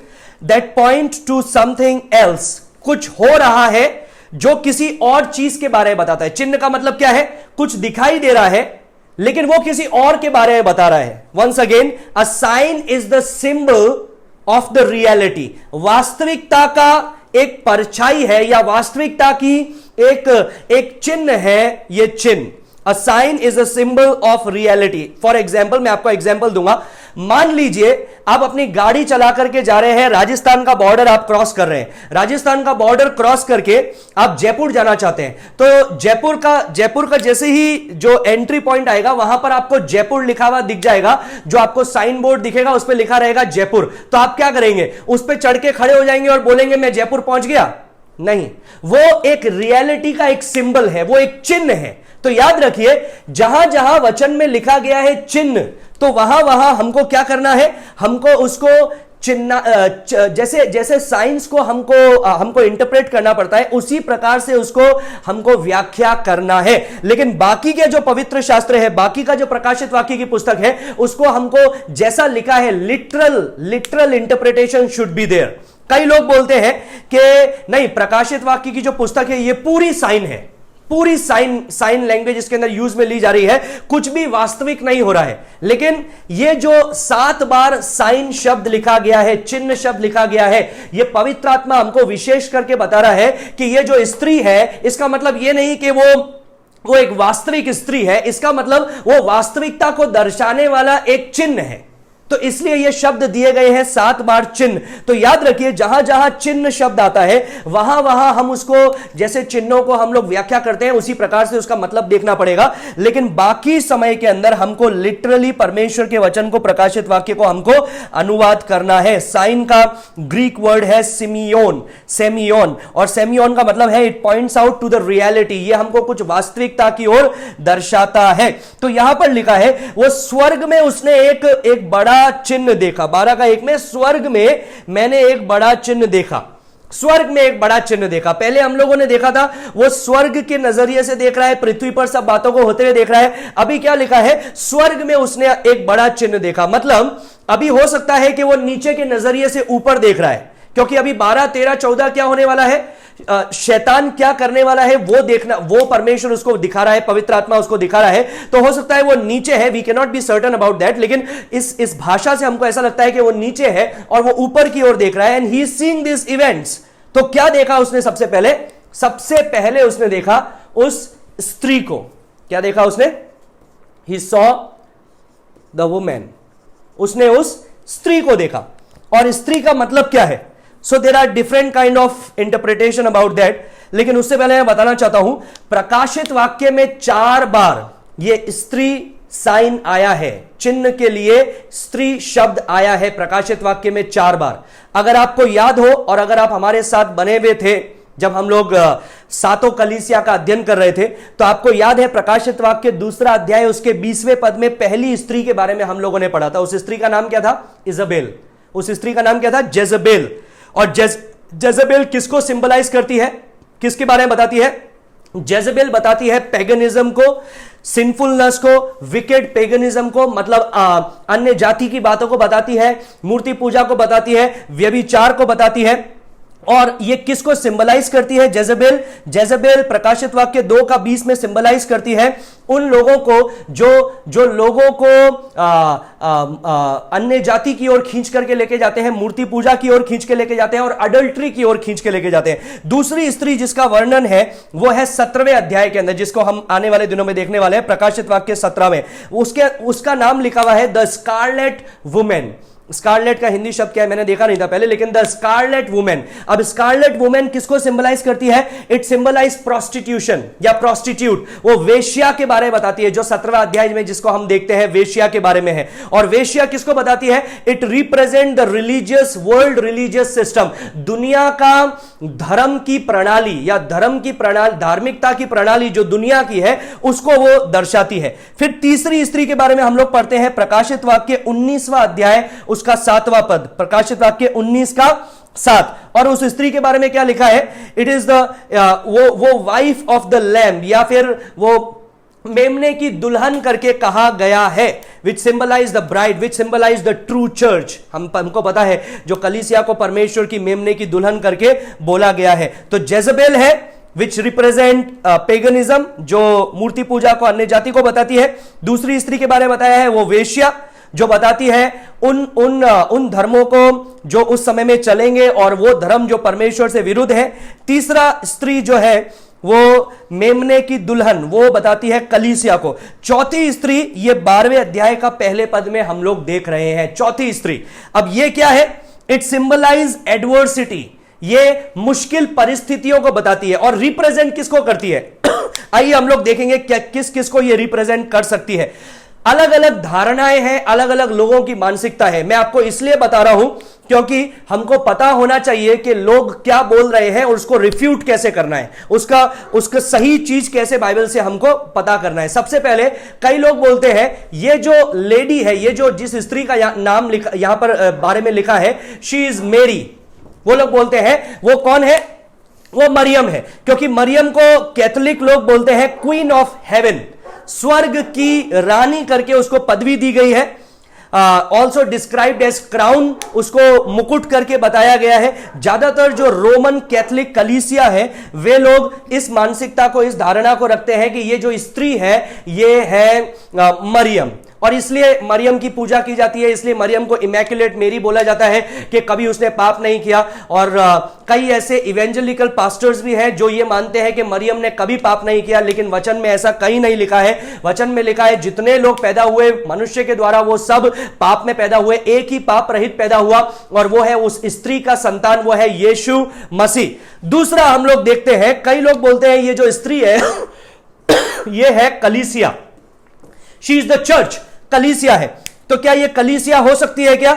that point to something else. कुछ हो रहा है जो किसी और चीज के बारे में बताता है। चिन्ह का मतलब क्या है, कुछ दिखाई दे रहा है लेकिन वो किसी और के बारे में बता रहा है। Once again, a sign is the symbol of the reality. वास्तविकता का एक परछाई है या वास्तविकता की एक चिन्ह है ये चिन्ह। A sign is a symbol of reality. For example, मैं आपको एग्जाम्पल दूंगा। मान लीजिए आप अपनी गाड़ी चला करके जा रहे हैं, राजस्थान का बॉर्डर आप क्रॉस कर रहे हैं, राजस्थान का बॉर्डर क्रॉस करके आप जयपुर जाना चाहते हैं, तो जयपुर का जैसे ही जो एंट्री पॉइंट आएगा वहां पर आपको जयपुर लिखा हुआ दिख जाएगा, जो आपको साइन बोर्ड दिखेगा उस पर लिखा रहेगा जयपुर। तो आप क्या करेंगे, उस पर चढ़ के खड़े हो जाएंगे और बोलेंगे मैं जयपुर पहुंच गया? नहीं, वो एक रियलिटी का एक सिंबल है, वो एक चिन्ह है। तो याद रखिए, जहां जहां वचन में लिखा गया है चिन्ह, तो वहां वहां हमको क्या करना है, हमको उसको जैसे जैसे साइंस को हमको इंटरप्रेट करना पड़ता है, उसी प्रकार से उसको हमको व्याख्या करना है। लेकिन बाकी के जो पवित्र शास्त्र है, बाकी का जो प्रकाशित वाक्य की पुस्तक है, उसको हमको जैसा लिखा है literal interpretation should be there. कई लोग बोलते हैं कि नहीं, प्रकाशित वाक्य की जो पुस्तक है ये पूरी साइन है, पूरी साइन लैंग्वेज इसके अंदर यूज में ली जा रही है, कुछ भी वास्तविक नहीं हो रहा है। लेकिन ये जो 7 बार साइन शब्द लिखा गया है, चिन्ह शब्द लिखा गया है, ये पवित्र आत्मा हमको विशेष करके बता रहा है कि ये जो स्त्री है, इसका मतलब ये नहीं कि वो एक वास्तविक स्त्री है, इसका मतलब वो वास्तविकता को दर्शाने वाला एक चिन्ह है। तो इसलिए ये शब्द दिए गए हैं 7 बार चिन्ह। तो याद रखिए, जहां जहां चिन्ह शब्द आता है, वहां वहां हम उसको, जैसे चिन्हों को हम लोग व्याख्या करते हैं, उसी प्रकार से उसका मतलब देखना पड़ेगा। लेकिन बाकी समय के अंदर हमको लिटरली परमेश्वर के वचन को, प्रकाशित वाक्य को हमको अनुवाद करना है। साइन का ग्रीक वर्ड है सेमियोन, और सेमियोन का मतलब है it points out to the reality, ये हमको कुछ वास्तविकता की ओर दर्शाता है। तो यहां पर लिखा है, वो स्वर्ग में उसने एक बड़ा चिन्ह देखा। 12:1 में, स्वर्ग में मैंने एक बड़ा चिन्ह देखा। स्वर्ग में एक बड़ा चिन्ह देखा। पहले हम लोगों ने देखा था वो स्वर्ग के नजरिए से देख रहा है, पृथ्वी पर सब बातों को होते हुए देख रहा है। अभी क्या लिखा है, स्वर्ग में उसने एक बड़ा चिन्ह देखा। मतलब अभी हो सकता है कि वो नीचे के नजरिए से ऊपर देख रहा है, क्योंकि अभी 12, 13, 14 क्या होने वाला है, शैतान क्या करने वाला है वो देखना, वो परमेश्वर उसको दिखा रहा है, पवित्र आत्मा उसको दिखा रहा है। तो हो सकता है वो नीचे है, we can not be certain about that, लेकिन इस भाषा से हमको ऐसा लगता है कि वो नीचे है और वो ऊपर की ओर देख रहा है, and he is seeing this events. तो क्या देखा उसने? सबसे पहले उसने देखा उस स्त्री को। क्या देखा उसने? ही सॉ द वुमेन, उसने उस स्त्री को देखा। और स्त्री का मतलब क्या है? So there are different kind of interpretation about that. लेकिन उससे पहले मैं बताना चाहता हूं, प्रकाशित वाक्य में 4 बार ये स्त्री साइन आया है, चिन्ह के लिए स्त्री शब्द आया है प्रकाशित वाक्य में 4 बार। अगर आपको याद हो, और अगर आप हमारे साथ बने हुए थे जब हम लोग 7 कलीसिया का अध्ययन कर रहे थे, तो आपको याद है प्रकाशित वाक्य 2 अध्याय उसके 20वें पद में पहली स्त्री के बारे में हम लोगों ने पढ़ा था। उस स्त्री का नाम क्या था? इजबेल। उस स्त्री का नाम क्या था? जेजबेल। और जेजबेल किसको सिंबलाइज करती है, किसके बारे में बताती है? जेजबेल बताती है पेगनिज्म को, सिंफुलनेस को, विकेड पेगनिज्म को, मतलब अन्य जाति की बातों को बताती है, मूर्ति पूजा को बताती है, व्यभिचार को बताती है। और ये किसको सिंबलाइज करती है? जेजबेल प्रकाशित वाक्य 2:20 में सिंबलाइज करती है उन लोगों को जो लोगों को अन्य जाति की ओर खींच करके लेके जाते हैं, मूर्ति पूजा की ओर खींच के लेके जाते हैं और अडल्ट्री की ओर खींच के लेके जाते हैं। दूसरी स्त्री जिसका वर्णन है वो है 17वें अध्याय के अंदर, जिसको हम आने वाले दिनों में देखने वाले हैं, प्रकाशित वाक्य 17 में। उसका नाम लिखा हुआ है द स्कारलेट वुमेन। स्कारलेट का हिंदी शब्द क्या है मैंने देखा नहीं था पहले, लेकिन द स्कारलेट वुमेन। अब स्कारलेट वुमेन किसको सिंबलाइज करती है? इट सिंबलाइज प्रोस्टिट्यूशन या प्रोस्टिट्यूट। वो वेश्या के बारे में बताती है, जो 17वां अध्याय में जिसको हम देखते हैं वेश्या के बारे में है। और वेश्या किसको बताती है? It represent the religious world, religious system, दुनिया का धर्म की प्रणाली या धर्म की प्रणाली, धार्मिकता की प्रणाली जो दुनिया की है उसको वो दर्शाती है। फिर तीसरी स्त्री के बारे में हम लोग पढ़ते हैं प्रकाशित वाक्य 19वां अध्याय उसका 7वां पद, प्रकाशित वाक्य 19 का 7। और उस स्त्री के बारे में क्या लिखा है? इट इज वो वाइफ ऑफ द लैम्ब, या फिर वो मेमने की दुल्हन करके कहा गया है, which symbolize the bride, which symbolize the true church. हमको पता है जो कलीसिया को परमेश्वर की मेमने की दुल्हन करके बोला गया है। तो जेजबेल है विच रिप्रेजेंट पेगनिज्म, जो मूर्ति पूजा को, अन्य जाति को बताती है। दूसरी स्त्री के बारे में बताया है वो वेश्या, जो बताती है उन धर्मों को जो उस समय में चलेंगे और वो धर्म जो परमेश्वर से विरुद्ध है। तीसरा स्त्री जो है वो मेमने की दुल्हन, वो बताती है कलीसिया को। चौथी स्त्री ये 12वें अध्याय का पहले पद में हम लोग देख रहे हैं, चौथी स्त्री। अब ये क्या है? इट सिंबलाइज एडवर्सिटी, ये मुश्किल परिस्थितियों को बताती है। और रिप्रेजेंट किसको करती है? आइए हम लोग देखेंगे क्या किस को ये रिप्रेजेंट कर सकती है। अलग अलग धारणाएं हैं, अलग अलग लोगों की मानसिकता है। मैं आपको इसलिए बता रहा हूं क्योंकि हमको पता होना चाहिए कि लोग क्या बोल रहे हैं और उसको रिफ्यूट कैसे करना है, उसका सही चीज कैसे बाइबल से हमको पता करना है। सबसे पहले कई लोग बोलते हैं ये जो लेडी है, ये जो जिस स्त्री का नाम यहां पर बारे में लिखा है, शी इज मेरी, वो लोग बोलते हैं वो कौन है, वो मरियम है, क्योंकि मरियम को कैथोलिक लोग बोलते हैं क्वीन ऑफ हेवन, स्वर्ग की रानी करके उसको पदवी दी गई है। ऑल्सो डिस्क्राइब्ड एज क्राउन, उसको मुकुट करके बताया गया है। ज्यादातर जो रोमन कैथोलिक कलीसिया है वे लोग इस मानसिकता को, इस धारणा को रखते हैं कि ये जो स्त्री है ये है मरियम, और इसलिए मरियम की पूजा की जाती है, इसलिए मरियम को इमैक्युलेट मेरी बोला जाता है कि कभी उसने पाप नहीं किया। और कई ऐसे इवेंजेलिकल पास्टर्स भी हैं जो ये मानते हैं कि मरियम ने कभी पाप नहीं किया, लेकिन वचन में ऐसा कहीं नहीं लिखा है। वचन में लिखा है जितने लोग पैदा हुए मनुष्य के द्वारा वो सब पाप में पैदा हुए, एक ही पाप रहित पैदा हुआ और वो है उस स्त्री का संतान, वो है यीशु मसीह। दूसरा हम लोग देखते हैं, कई लोग बोलते हैं ये जो स्त्री है ये है कलीसिया, शी इज द चर्च, कलीसिया है। तो क्या यह कलीसिया हो सकती है क्या?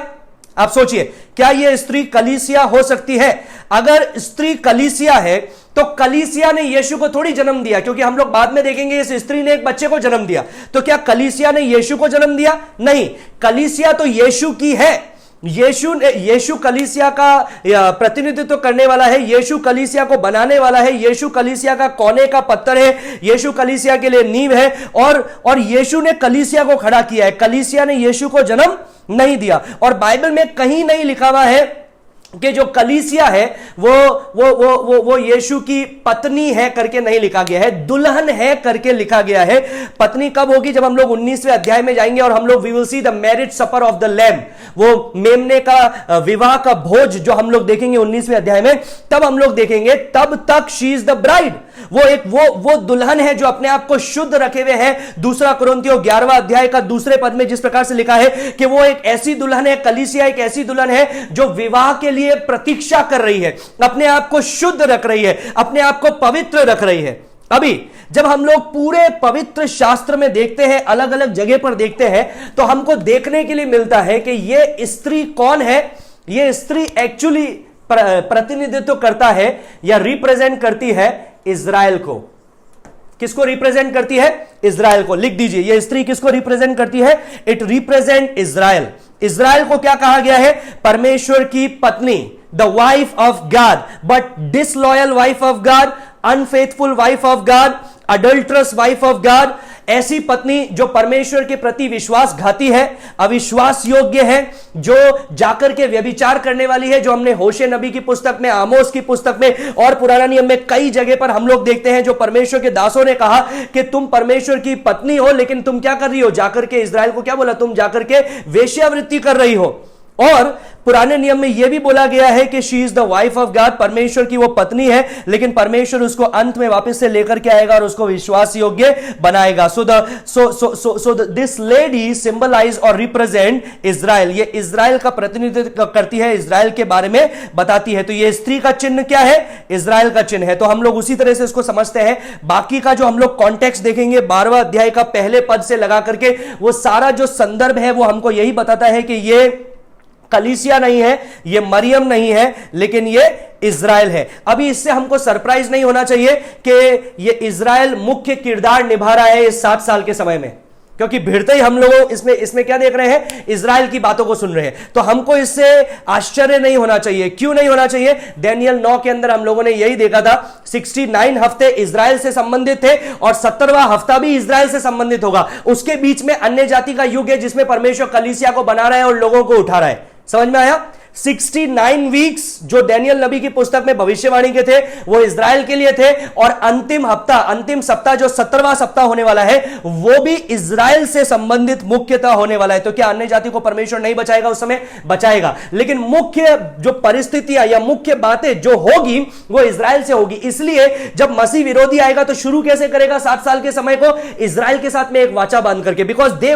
आप सोचिए, क्या यह स्त्री कलीसिया हो सकती है? अगर स्त्री कलीसिया है तो कलीसिया ने यीशु को थोड़ी जन्म दिया, क्योंकि हम लोग बाद में देखेंगे इस स्त्री ने एक बच्चे को जन्म दिया। तो क्या कलीसिया ने यीशु को जन्म दिया? नहीं, कलीसिया तो यीशु की है। यीशु कलीसिया का प्रतिनिधित्व करने वाला है, यीशु कलीसिया को बनाने वाला है, यीशु कलीसिया का कोने का पत्थर है, यीशु कलीसिया के लिए नींव है, और यीशु ने कलीसिया को खड़ा किया है। कलीसिया ने यीशु को जन्म नहीं दिया। और बाइबल में कहीं नहीं लिखा हुआ है कि जो कलीसिया है वो यीशु की पत्नी है करके नहीं लिखा गया है, दुल्हन है करके लिखा गया है। पत्नी कब होगी? जब हम लोग 19वें अध्याय में जाएंगे और हम लोग we will see the marriage supper of the lamb, वो मेमने का विवाह का भोज जो हम लोग देखेंगे 19वें अध्याय में, तब हम लोग देखेंगे, तब तक शी इज द ब्राइड, वो दुल्हन है जो अपने आप को शुद्ध रखे हुए है। दूसरा कुरिन्थियों 11वां अध्याय का दूसरे पद में जिस प्रकार से लिखा है कि वो एक ऐसी दुल्हन है, कलीसिया एक ऐसी दुल्हन है जो विवाह के लिए प्रतीक्षा कर रही है, अपने आप को शुद्ध रख रही है, अपने आप को पवित्र रख रही है। अभी जब हम लोग पूरे पवित्र शास्त्र में देखते हैं, अलग अलग जगह पर देखते हैं, तो हमको देखने के लिए मिलता है कि ये स्त्री कौन है। ये स्त्री एक्चुअली प्रतिनिधित्व करता है या रिप्रेजेंट करती है इजराइल को। किसको रिप्रेजेंट करती है? इजराइल को। लिख दीजिए, ये स्त्री किसको रिप्रेजेंट करती है? It represent Israel. इजराइल को क्या कहा गया है? परमेश्वर की पत्नी, the wife of God, but disloyal wife of God, unfaithful wife of God, adulterous wife of God, ऐसी पत्नी जो परमेश्वर के प्रति विश्वासघाती है, अविश्वास योग्य है, जो जाकर के व्यभिचार करने वाली है, जो हमने होशे नबी की पुस्तक में, आमोस की पुस्तक में और पुराना नियम में कई जगह पर हम लोग देखते हैं, जो परमेश्वर के दासों ने कहा कि तुम परमेश्वर की पत्नी हो, लेकिन तुम क्या कर रही हो? जाकर के इजराइल को क्या बोला? तुम जाकर के वेश्यावृत्ति कर रही हो। और पुराने नियम में यह भी बोला गया है कि she is the wife of God, परमेश्वर की वो पत्नी है, लेकिन परमेश्वर उसको अंत में वापस से लेकर के आएगा और उसको विश्वास योग्य बनाएगा। सो दिस लेडी सिंबलाइज और रिप्रेजेंट इजराइल। ये इजराइल का प्रतिनिधित्व करती है, इजराइल के बारे में बताती है। तो ये स्त्री का चिन्ह क्या है? इजराइल का चिन्ह है। तो हम लोग उसी तरह से इसको समझते हैं। बाकी का जो हम लोग कॉन्टेक्स्ट देखेंगे 12वां अध्याय का पहले पद से लगा करके, वो सारा जो संदर्भ है वो हमको यही बताता है कि ये कलीसिया नहीं है, ये मरियम नहीं है, लेकिन ये इजराइल है। अभी इससे हमको सरप्राइज नहीं होना चाहिए कि ये इजराइल मुख्य किरदार निभा रहा है इस 7 साल के समय में, क्योंकि भिड़ते ही हम लोग इसमें क्या देख रहे हैं? इजराइल की बातों को सुन रहे हैं। तो हमको इससे आश्चर्य नहीं होना चाहिए। क्यों नहीं होना चाहिए? दानियेल 9 के अंदर हम लोगों ने यही देखा था, 69 हफ्ते इजराइल से संबंधित थे और 70वां हफ्ता भी इजराइल से संबंधित होगा। उसके बीच में अन्य जाति का युग है जिसमें परमेश्वर कलीसिया को बना रहा है और लोगों को उठा रहा है। समझ में आया? 69 वीक्स जो दानियेल नबी की पुस्तक में भविष्यवाणी के थे वो इजराइल के लिए थे, और अंतिम सप्ताह जो 17वां सप्ताह होने वाला है वो भी इजराइल से संबंधित मुख्यतः होने वाला है। तो क्या अन्य जाति को परमेश्वर नहीं बचाएगा? उस समय बचाएगा, लेकिन मुख्य जो परिस्थितियां या मुख्य बातें जो होगी वो इजराइल से होगी। इसलिए जब मसीह विरोधी आएगा तो शुरू कैसे करेगा 7 साल के समय को? इजराइल के साथ में एक वाचा बांध करके, because they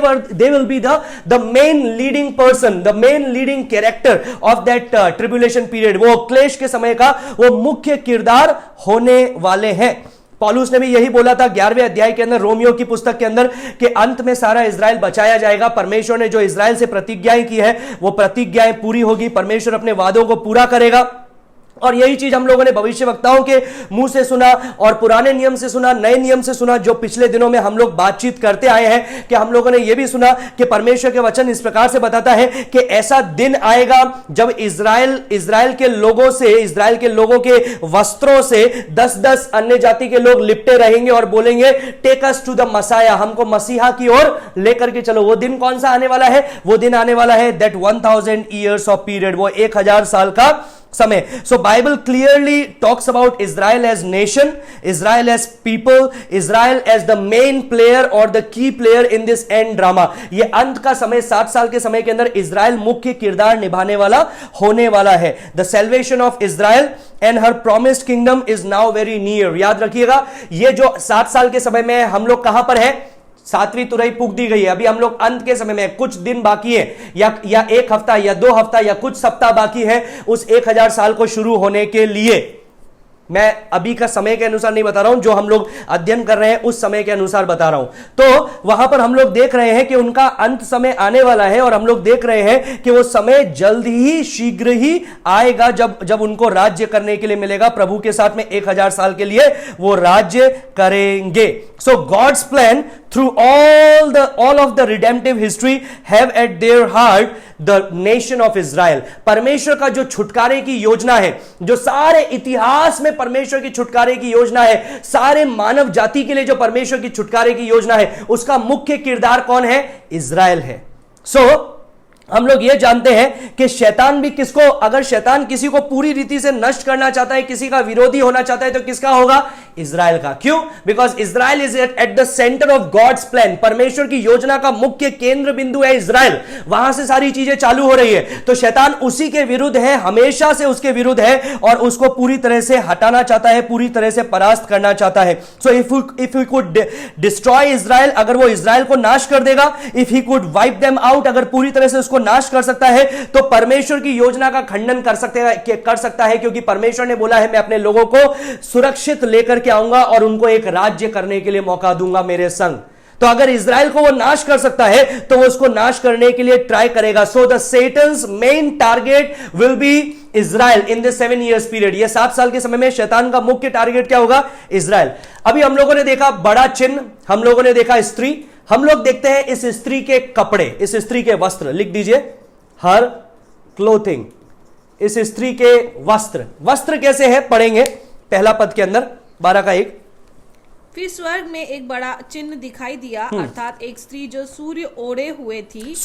will be the main leading person, the main leading character of that tribulation period. वो क्लेश के समय का वो मुख्य किरदार होने वाले हैं। पौलुस ने भी यही बोला था 11वें अध्याय के अंदर रोमियो की पुस्तक के अंदर कि अंत में सारा इजराइल बचाया जाएगा। परमेश्वर ने जो इजराइल से प्रतिज्ञाएं की है वो प्रतिज्ञाएं पूरी होगी, परमेश्वर अपने वादों को पूरा करेगा। और यही चीज हम लोगों ने भविष्यवक्ताओं के मुंह से सुना और पुराने नियम से सुना, नए नियम से सुना, जो पिछले दिनों में हम लोग बातचीत करते आए हैं कि हम लोगों ने यह भी सुना कि परमेश्वर के वचन इस प्रकार से बताता है कि ऐसा दिन आएगा जब इजराइल के लोगों के वस्त्रों से 10-10 अन्य जाति के लोग लिपटे रहेंगे और बोलेंगे take us to the Messiah, हमको मसीहा की ओर लेकर के चलो। वो दिन कौन सा आने वाला है? वो दिन आने वाला है दैट 1000 years ऑफ पीरियड, वो 1000 साल का समय। So Bible clearly talks about Israel as nation, Israel as people, Israel as the main player or the key player in this end drama। ये अंत का समय 60 साल के समय के अंदर इजराइल मुख्य किरदार निभाने वाला होने वाला है। The salvation of Israel and her promised kingdom is now very near। याद रखिएगा, ये जो 60 साल के समय में हम लोग कहां पर है? 7वीं तुरई फूंक दी गई है, अभी हम लोग अंत के समय में, कुछ दिन बाकी है या 1 हफ्ता या 2 हफ्ता या कुछ सप्ताह बाकी है उस 1000 साल को शुरू होने के लिए। मैं अभी का समय के अनुसार नहीं बता रहा हूं, जो हम लोग अध्ययन कर रहे हैं उस समय के अनुसार बता रहा हूं। तो वहां पर हम लोग देख रहे हैं कि उनका अंत समय आने वाला है और हम लोग देख रहे हैं कि वो समय जल्द ही, शीघ्र ही आएगा जब उनको राज्य करने के लिए मिलेगा। प्रभु के साथ में 1000 साल के लिए वो राज्य करेंगे। So God's plan through all of the redemptive history have at their heart the nation of Israel। परमेश्वर का जो छुटकारे की योजना है, जो सारे इतिहास में परमेश्वर की छुटकारे की योजना है, सारे मानव जाति के लिए जो परमेश्वर की छुटकारे की योजना है, उसका मुख्य किरदार कौन है? इजराइल है। हम लोग ये जानते हैं कि शैतान भी किसको, अगर शैतान किसी को पूरी रीति से नष्ट करना चाहता है, किसी का विरोधी होना चाहता है, तो किसका होगा? इजराइल का। क्यों? Because Israel is at the centre of God's plan. परमेश्वर की योजना का मुख्य केंद्र बिंदु है इजराइल, वहां से सारी चीजें चालू हो रही है। तो शैतान उसी के विरुद्ध है, हमेशा से उसके विरुद्ध है और उसको पूरी तरह से हटाना चाहता है, पूरी तरह से परास्त करना चाहता है। So if he could destroy Israel, अगर वो इजराइल को नाश कर देगा, if he could wipe them out, अगर पूरी तरह से उसको नाश कर सकता है, तो परमेश्वर की योजना का खंडन कर सकता है, क्योंकि परमेश्वर ने बोला है मैं अपने लोगों को सुरक्षित लेकर के आऊंगा और उनको एक राज्य करने के लिए मौका दूंगा मेरे संग। तो अगर इजराइल को वो नाश कर सकता है तो वो उसको नाश करने के लिए ट्राई करेगा। So the Satan's main target will be Israel in this 7 years period. ये 7 साल के समय में शैतान का मुख्य टारगेट क्या होगा? इजराइल। अभी हम लोगों ने देखा बड़ा चिन्ह, हम लोगों ने देखा स्त्री, हम लोग देखते हैं इस स्त्री के कपड़े, इस स्त्री के वस्त्र। लिख दीजिए हर क्लोथिंग, इस स्त्री के वस्त्र कैसे है? पढ़ेंगे पहला पद के अंदर 12:1। फिर स्वर्ग में एक बड़ा चिन्ह दिखाई दिया, अर्थात एक स्त्री जो सूर्य ओढ़े हुए थी,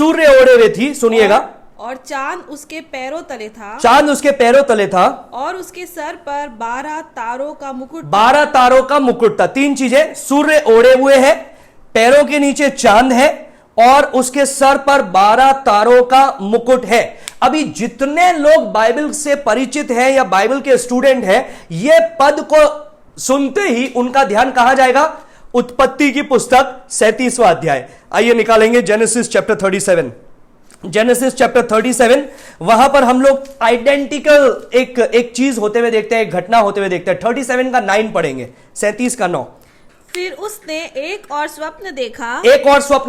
सुनिएगा, और चांद उसके पैरों तले था, और उसके सर पर 12 तारों का मुकुट, 12 तारों का मुकुट था। 3 चीजें, सूर्य ओढ़े हुए है, पैरों के नीचे चांद है और उसके सर पर 12 तारों का मुकुट है। अभी जितने लोग बाइबल से परिचित हैं या बाइबल के स्टूडेंट हैं, ये पद को सुनते ही उनका ध्यान कहां जाएगा? उत्पत्ति की पुस्तक 37वां अध्याय। आइए निकालेंगे जेनेसिस चैप्टर 37। जेनेसिस चैप्टर 37, वहां पर हम लोग आइडेंटिकल एक चीज होते हुए देखते हैं, एक घटना होते हुए देखते हैं। 37 का 9 पढ़ेंगे, 37 का 9। फिर उसने एक और स्वप्न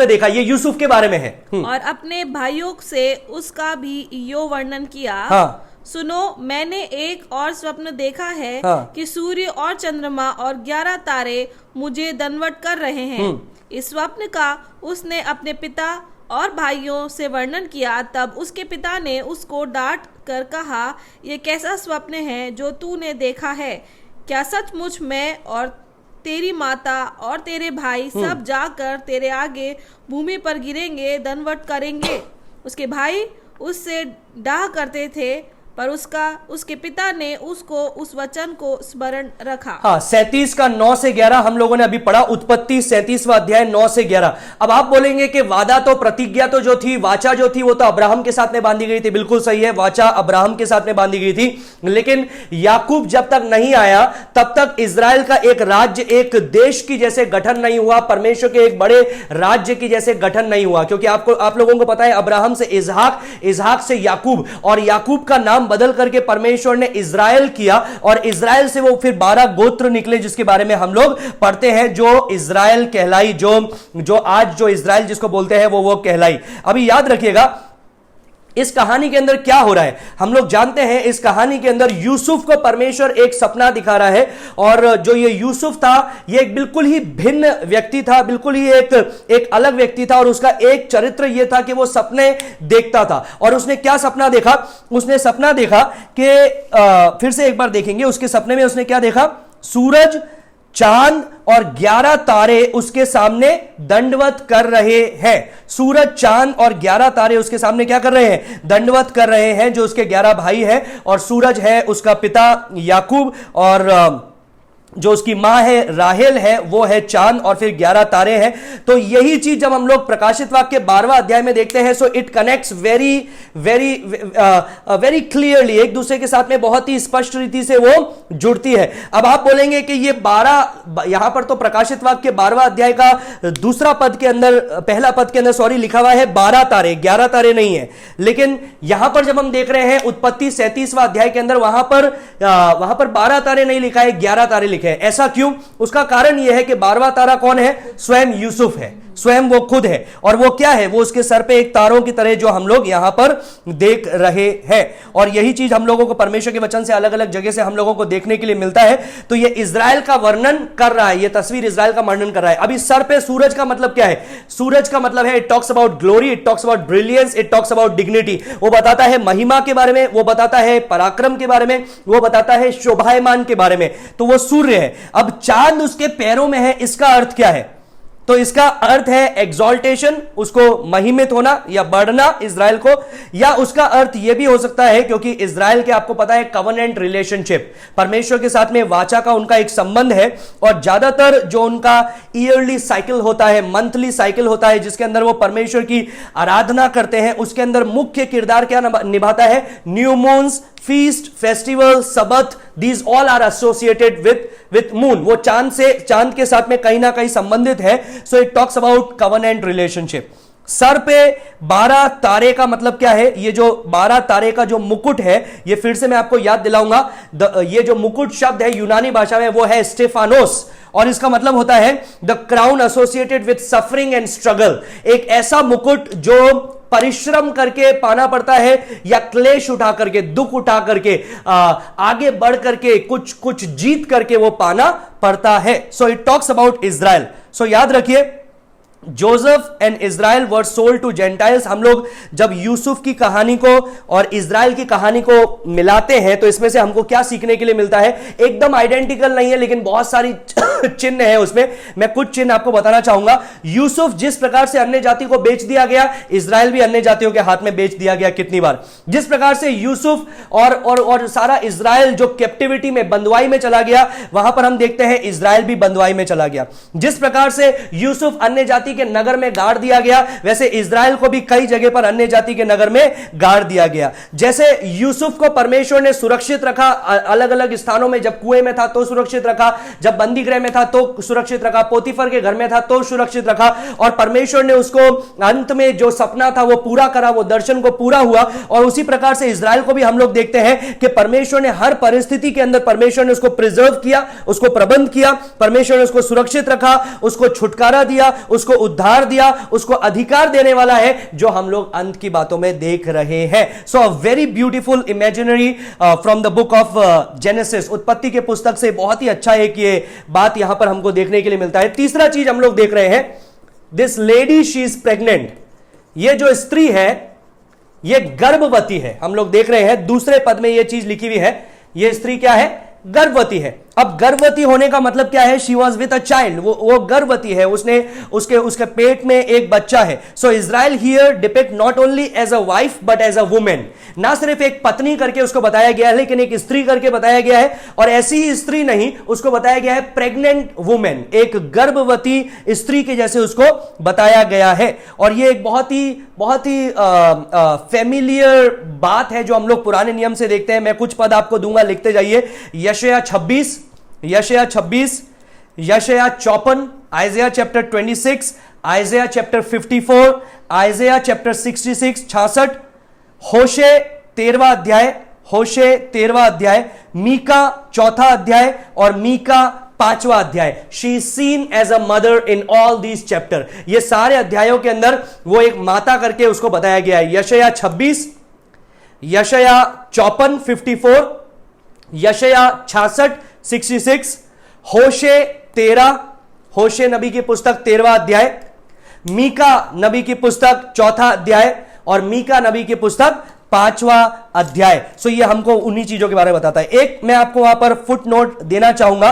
देखा, ये यूसुफ के बारे में है। और अपने भाइयों से उसका भी यो वर्णन किया। हाँ। सुनो, मैंने एक और स्वप्न देखा है कि सूर्य और चंद्रमा और 11 तारे मुझे दंडवत कर रहे हैं। इस स्वप्न का उसने अपने पिता और भाइयों से वर्णन किया। तब उसके पिता ने उसको डांट कर कहा, ये कैसा स्वप्न है जो तूने देखा है? क्या सचमुच मैं और तेरी माता और तेरे भाई सब जाकर तेरे आगे भूमि पर गिरेंगे, दंडवत करेंगे? उसके भाई उससे डाह करते थे, पर उसके पिता ने उसको उस वचन को स्मरण रखा। हाँ, 37 का 9 से 11 हम लोगों ने अभी पढ़ा। उत्पत्ति 37वां अध्याय 9 से 11। अब आप बोलेंगे कि वादा तो, प्रतिज्ञा तो जो थी, वाचा जो थी, वो तो अब्राहम के साथ में बांधी गई थी। बिल्कुल सही है, वाचा अब्राहम के साथ में बांधी गई थी, लेकिन याकूब जब तक नहीं आया तब तक इजराइल का एक राज्य, एक देश की जैसे गठन नहीं हुआ, परमेश्वर के एक बड़े राज्य की जैसे गठन नहीं हुआ। क्योंकि आप लोगों को पता है, अब्राहम से इजहाक, इजहाक से याकूब, और याकूब का नाम नाम बदल करके परमेश्वर ने इज़राइल किया और इज़राइल से वो फिर 12 गोत्र निकले जिसके बारे में हम लोग पढ़ते हैं, जो इज़राइल कहलाई, जो आज जो इज़राइल जिसको बोलते हैं वो कहलाई। अभी याद रखिएगा इस कहानी के अंदर क्या हो रहा है। हम लोग जानते हैं इस कहानी के अंदर यूसुफ को परमेश्वर एक सपना दिखा रहा है और जो ये यूसुफ था ये एक बिल्कुल ही भिन्न व्यक्ति था, बिल्कुल ही एक अलग व्यक्ति था और उसका एक चरित्र ये था कि वो सपने देखता था। और उसने क्या सपना देखा? उसने सपना देखा कि फिर से एक बार देखेंगे, उसके सपने में उसने क्या देखा? सूरज, चांद और 11 तारे उसके सामने दंडवत कर रहे हैं। सूरज, चांद और 11 तारे उसके सामने क्या कर रहे हैं? दंडवत कर रहे हैं, जो उसके 11 भाई हैं। और सूरज है उसका पिता याकूब और जो उसकी मां है राहेल है वो है चांद और फिर 11 तारे हैं। तो यही चीज जब हम लोग प्रकाशित वाक्य 12वां अध्याय में देखते हैं, so it connects very very very clearly, एक दूसरे के साथ में बहुत ही स्पष्ट रीति से वो जुड़ती है। अब आप बोलेंगे कि ये 12, यहां पर तो प्रकाशित वाक्य 12वां अध्याय का दूसरा पद के अंदर, पहला पद के अंदर लिखा हुआ है 12 तारे, 11 तारे नहीं है। लेकिन यहां पर जब हम देख रहे हैं उत्पत्ति 37वां अध्याय के अंदर, वहां पर 12 तारे नहीं लिखा है, 11 तारे लिखे हैं। ऐसा क्यों? उसका कारण यह है कि 12वां तारा कौन है? स्वयं यूसुफ है, स्वयं वो खुद है। और वो क्या है? वो उसके सर पे एक तारों की तरह जो हम लोग यहां पर देख रहे हैं। और यही चीज हम लोगों को परमेश्वर के वचन से अलग अलग जगह से हम लोगों को देखने के लिए मिलता है। तो ये इज़राइल का वर्णन कर रहा है, ये तस्वीर इज़राइल का वर्णन कर रहा है। अभी सर पे सूरज का मतलब क्या है? सूरज का मतलब है it talks about glory, it talks about brilliance, it talks about dignity. वो बताता है महिमा के बारे में, वो बताता है पराक्रम के बारे में, वो बताता है शोभायमान के बारे में। तो वो सूर्य है। अब चांद उसके पैरों में है, इसका अर्थ क्या है? तो इसका अर्थ है एग्जॉल्टेशन, उसको महिमित होना या बढ़ना इज़राइल को। या उसका अर्थ यह भी हो सकता है, क्योंकि इज़राइल के आपको पता है कवनेंट रिलेशनशिप, परमेश्वर के साथ में वाचा का उनका एक संबंध है। और ज्यादातर जो उनका ईयरली साइकिल होता है, मंथली साइकिल होता है, जिसके अंदर वो परमेश्वर की आराधना करते हैं, उसके अंदर मुख्य किरदार क्या निभाता है? New moons, feast, festival, Sabbath, these all are associated with moon. वो चांद के साथ में कहीं ना कहीं संबंधित है। So it talks about covenant relationship. Sir पे 12 तारे का मतलब क्या है? ये जो 12 तारे का जो मुकुट है, ये फिर से मैं आपको याद दिलाऊंगा, ये जो मुकुट शब्द है यूनानी भाषा में वो है स्टेफानोस, और इसका मतलब होता है the crown associated with suffering and struggle. एक ऐसा मुकुट जो परिश्रम करके पाना पड़ता है या क्लेश उठा करके, दुख उठा करके, आगे बढ़ करके, कुछ जीत करके वो पाना पड़ता है। So it talks about Israel. So याद रखिए, Joseph and Israel were sold to gentiles. हम लोग जब यूसुफ की कहानी को और इज़राइल की कहानी को मिलाते हैं तो इसमें से हमको क्या सीखने के लिए मिलता है? एकदम आइडेंटिकल नहीं है, लेकिन बहुत सारी चिन्ह है उसमें। मैं कुछ चिन्ह आपको बताना चाहूंगा। यूसुफ जिस प्रकार से अन्य जाति को बेच दिया गया, इज़राइल भी अन्य जातियों के हाथ में बेच दिया गया। कितनी बार जिस प्रकार से यूसुफ और सारा इज़राइल जो कैप्टिविटी में, बंदवाई में चला गया, वहां पर हम देखते हैं इज़राइल भी बंदवाई में चला गया। जिस प्रकार से यूसुफ अन्य जाति के नगर में गाड़ दिया गया, वैसे इज़राइल को भी कई जगह पर अन्य जाति के नगर में गाड़ दिया गया। जैसे यूसुफ को परमेश्वर ने सुरक्षित रखा अलग अलग स्थानों में, जब कुएं में था तो सुरक्षित रखा, जब बंदी गृह में था तो सुरक्षित रखा, पोतीफर के घर में था तो सुरक्षित रखा, और परमेश्वर ने उसको अंत में जो सपना था वो पूरा करा, वो दर्शन को पूरा हुआ। और उसी प्रकार से इज़राइल को भी हम लोग देखते हैं कि परमेश्वर ने हर परिस्थिति के अंदर परमेश्वर ने उसको प्रिजर्व किया, उसको प्रबंध किया, परमेश्वर ने उसको सुरक्षित रखा, उसको छुटकारा दिया, उसको उद्धार दिया, उसको अधिकार देने वाला है, जो हम लोग अंत की बातों में देख रहे हैं। So a very beautiful imaginary from the book of Genesis. उत्पत्ति के पुस्तक से बहुत ही अच्छा एक ये बात यहां पर हमको देखने के लिए मिलता है। तीसरा चीज हम लोग देख रहे हैं, this lady she is pregnant. ये जो स्त्री है ये गर्भवती है। हम लोग देख रहे हैं दूसरे पद में ये चीज लिखी हुई है, ये स्त्री क्या है? गर्भवती है। अब गर्भवती होने का मतलब क्या है? She was with a child, वो गर्भवती है, उसके पेट में एक बच्चा है। So Israel here depict not only as a wife but as a women. ना सिर्फ एक पत्नी करके उसको बताया गया है, लेकिन एक स्त्री करके बताया गया है। और ऐसी ही स्त्री नहीं, उसको बताया गया है प्रेग्नेंट वुमेन, एक गर्भवती स्त्री के जैसे उसको बताया गया है। और ये एक बहुत ही फेमिलियर बात है जो हम लोग पुराने नियम से देखते हैं। मैं कुछ पद आपको दूंगा, लिखते जाइए। यशायाह 26, यशायाह 54, आइज़ाया चैप्टर 26, आइज़ाया चैप्टर 54, आइज़ाया चैप्टर 66, 66, होशे 13वां अध्याय, होशे 13वां अध्याय, मीका 4था अध्याय और मीका 5वां अध्याय। She is seen as a mother in all these chapter. ये सारे अध्यायों के अंदर वो एक माता करके उसको बताया गया है। यशायाह 26, यशायाह 54 54, यशायाह 66 66, होशे 13, होशे नबी की पुस्तक 13वां अध्याय, मीका नबी की पुस्तक 4था अध्याय और मीका नबी की पुस्तक 5वां अध्याय। सो ये हमको उन्हीं चीजों के बारे में बताता है। एक मैं आपको वहां पर फुट नोट देना चाहूंगा,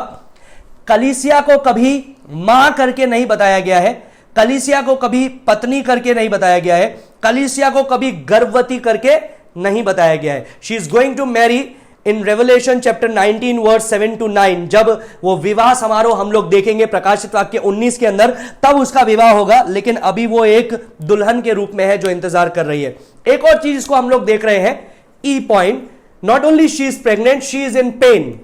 कलीसिया को कभी मां करके नहीं बताया गया है, कलीसिया को कभी पत्नी करके नहीं बताया गया है, कलीसिया को कभी गर्भवती करके नहीं बताया गया है। She is going to marry in Revelation chapter 19 verse 7 to 9, जब वो विवाह समारोह हम लोग देखेंगे प्रकाशित वाक्य 19 के अंदर, तब उसका विवाह होगा, लेकिन अभी वो एक दुल्हन के रूप में है जो इंतजार कर रही है। एक और चीज इसको हम लोग देख रहे हैं, ई point, not only she is pregnant, she is in pen.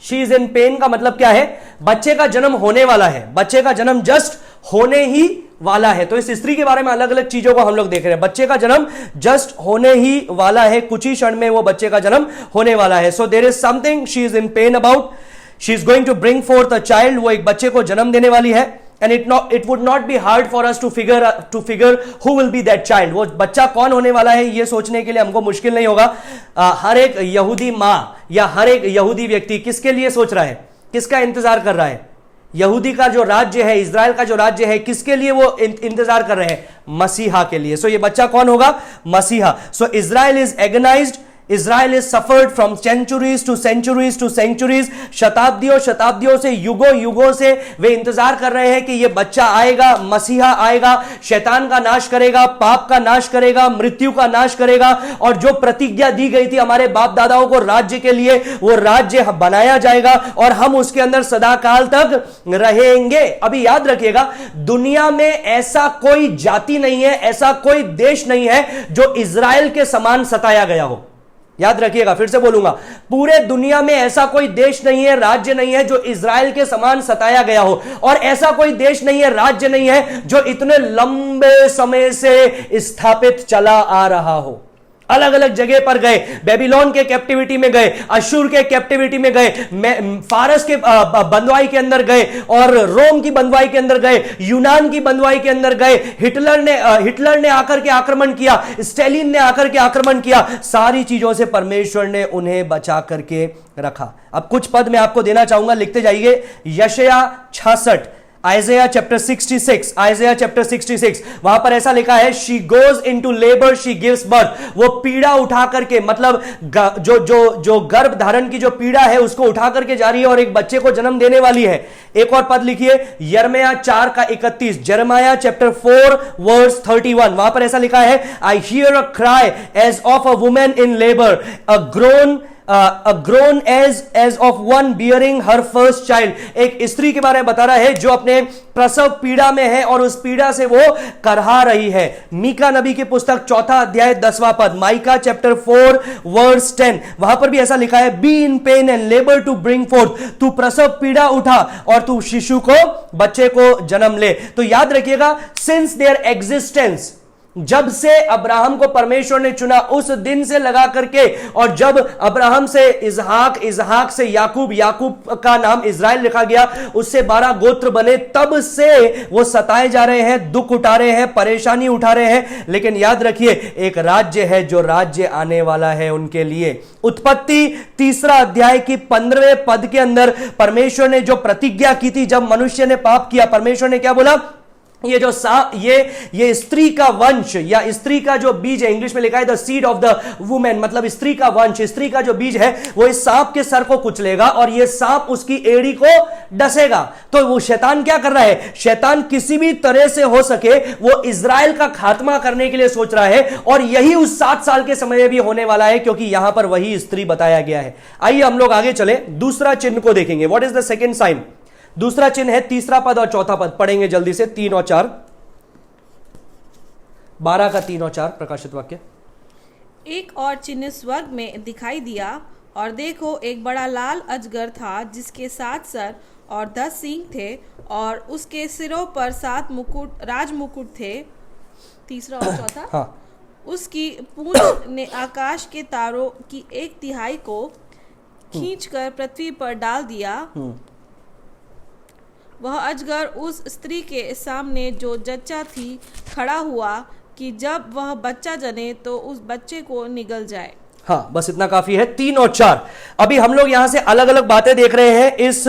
She is in pen का मतलब क्या है? बच्चे का जन्म होने वाला है, बच्चे का जन्म जस्ट होने ही वाला है। तो इस स्त्री के बारे में अलग अलग चीजों को हम लोग देख रहे हैं। बच्चे का जन्म जस्ट होने ही वाला है, कुछ ही क्षण में वो बच्चे का जन्म होने वाला है। So there is something she is in pain about, she is going to bring forth a child, वो एक बच्चे को जन्म देने वाली है। And it would not be hard for us to figure who will be that child. वो बच्चा कौन होने वाला है ये सोचने के लिए हमको मुश्किल नहीं होगा। हर एक यहूदी मां या हर एक यहूदी व्यक्ति किसके लिए सोच रहा है, किसका इंतजार कर रहा है? यहूदी का जो राज्य है, इजराइल का जो राज्य है, किसके लिए वो इंतजार कर रहे हैं? मसीहा के लिए। सो ये बच्चा कौन होगा? मसीहा। So Israel is agonized, Israel is suffered from centuries to centuries to centuries, शताब्दियों शताब्दियों से, युगों युगों से वे इंतजार कर रहे हैं कि ये बच्चा आएगा, मसीहा आएगा, शैतान का नाश करेगा, पाप का नाश करेगा, मृत्यु का नाश करेगा, और जो प्रतिज्ञा दी गई थी हमारे बाप दादाओं को राज्य के लिए, वो राज्य बनाया जाएगा और हम उसके अंदर सदाकाल तक रहेंगे। अभी याद रखिएगा, दुनिया में ऐसा कोई जाति नहीं है, ऐसा कोई देश नहीं है जो इजराइल के समान सताया गया हो। याद रखिएगा, फिर से बोलूंगा, पूरे दुनिया में ऐसा कोई देश नहीं है, राज्य नहीं है जो इजराइल के समान सताया गया हो, और ऐसा कोई देश नहीं है, राज्य नहीं है जो इतने लंबे समय से स्थापित चला आ रहा हो। अलग अलग जगह पर गए, बेबीलोन के कैप्टिविटी में गए, अशूर के कैप्टिविटी में गए, फारस के बंदवाई के अंदर गए, और रोम की बंदवाई के अंदर गए, यूनान की बंदवाई के अंदर गए, हिटलर ने आकर के आक्रमण किया, स्टालिन ने आकर के आक्रमण किया, सारी चीजों से परमेश्वर ने उन्हें बचा करके रखा। अब कुछ पद मैं आपको देना चाहूंगा, लिखते जाइए। यशायाह 66, आइज़ाया चैप्टर 66, आइज़ाया चैप्टर 66, वहां पर ऐसा लिखा है, she goes into labour she gives birth. वो पीड़ा उठा करके, मतलब जो गर्भ धारण की जो पीड़ा है उसको उठा करके जा रही है और एक बच्चे को जन्म देने वाली है। एक और पद लिखिए, यिर्मयाह 4:31, यिर्मयाह चैप्टर 4 वर्स 31, वहां पर ऐसा लिखा है, I hear a cry as of a woman in labour, a groan as of one bearing her first child। एक स्त्री के बारे में बता रहा है जो अपने प्रसव पीड़ा में है और उस पीड़ा से वो करहा रही है। मीका नबी की पुस्तक 4था अध्याय 10वां पद, माइका चैप्टर 4 वर्स 10, वहां पर भी ऐसा लिखा है, be in pain and labour to bring forth. तू प्रसव पीड़ा उठा और तू शिशु को, बच्चे को जन्म ले। तो याद रखिएगा, सिंस देयर एग्जिस्टेंस, जब से अब्राहम को परमेश्वर ने चुना उस दिन से लगा करके, और जब अब्राहम से इजहाक, इजहाक से याकूब, याकूब का नाम इजराइल लिखा गया, उससे 12 गोत्र बने, तब से वो सताए जा रहे हैं, दुख उठा रहे हैं, परेशानी उठा रहे हैं। लेकिन याद रखिए, एक राज्य है जो राज्य आने वाला है उनके लिए। उत्पत्ति 3 अध्याय की 15वें पद के अंदर परमेश्वर ने जो प्रतिज्ञा की थी, जब मनुष्य ने पाप किया, परमेश्वर ने क्या बोला? ये जो ये स्त्री का वंश या स्त्री का जो बीज है, इंग्लिश में लिखा है the seed of the women, मतलब स्त्री का वंश, स्त्री का जो बीज है वो इस सांप के सर को कुचलेगा और ये सांप उसकी एड़ी को डसेगा। तो वो शैतान क्या कर रहा है? शैतान किसी भी तरह से हो सके वो इजराइल का खात्मा करने के लिए सोच रहा है, और यही उस 7 साल के समय में भी होने वाला है, क्योंकि यहां पर वही स्त्री बताया गया है। आइए हम लोग आगे चले, दूसरा चिन्ह को देखेंगे। What is the second sign? दूसरा चिन्ह है 3 पद और 4 पद, पढ़ेंगे जल्दी से, 3 और 4, 12 का 3 और 4 प्रकाशित वाक्य। एक और चिन्ह स्वर्ग में दिखाई दिया, और देखो एक बड़ा लाल अजगर था जिसके 7 सर और 10 सींग थे, और उसके सिरों पर 7 मुकुट, राज मुकुट थे। तीसरा और चौथा, हाँ। उसकी पूंछ ने आकाश के तारों की 1/3 को खींचकर पृथ्वी पर डाल दिया। वह अजगर उस स्त्री के सामने जो जच्चा थी खड़ा हुआ कि जब वह बच्चा जने तो उस बच्चे को निगल जाए। हाँ, बस इतना काफी है। 3 और 4। अभी हम लोग यहां से अलग अलग बातें देख रहे हैं इस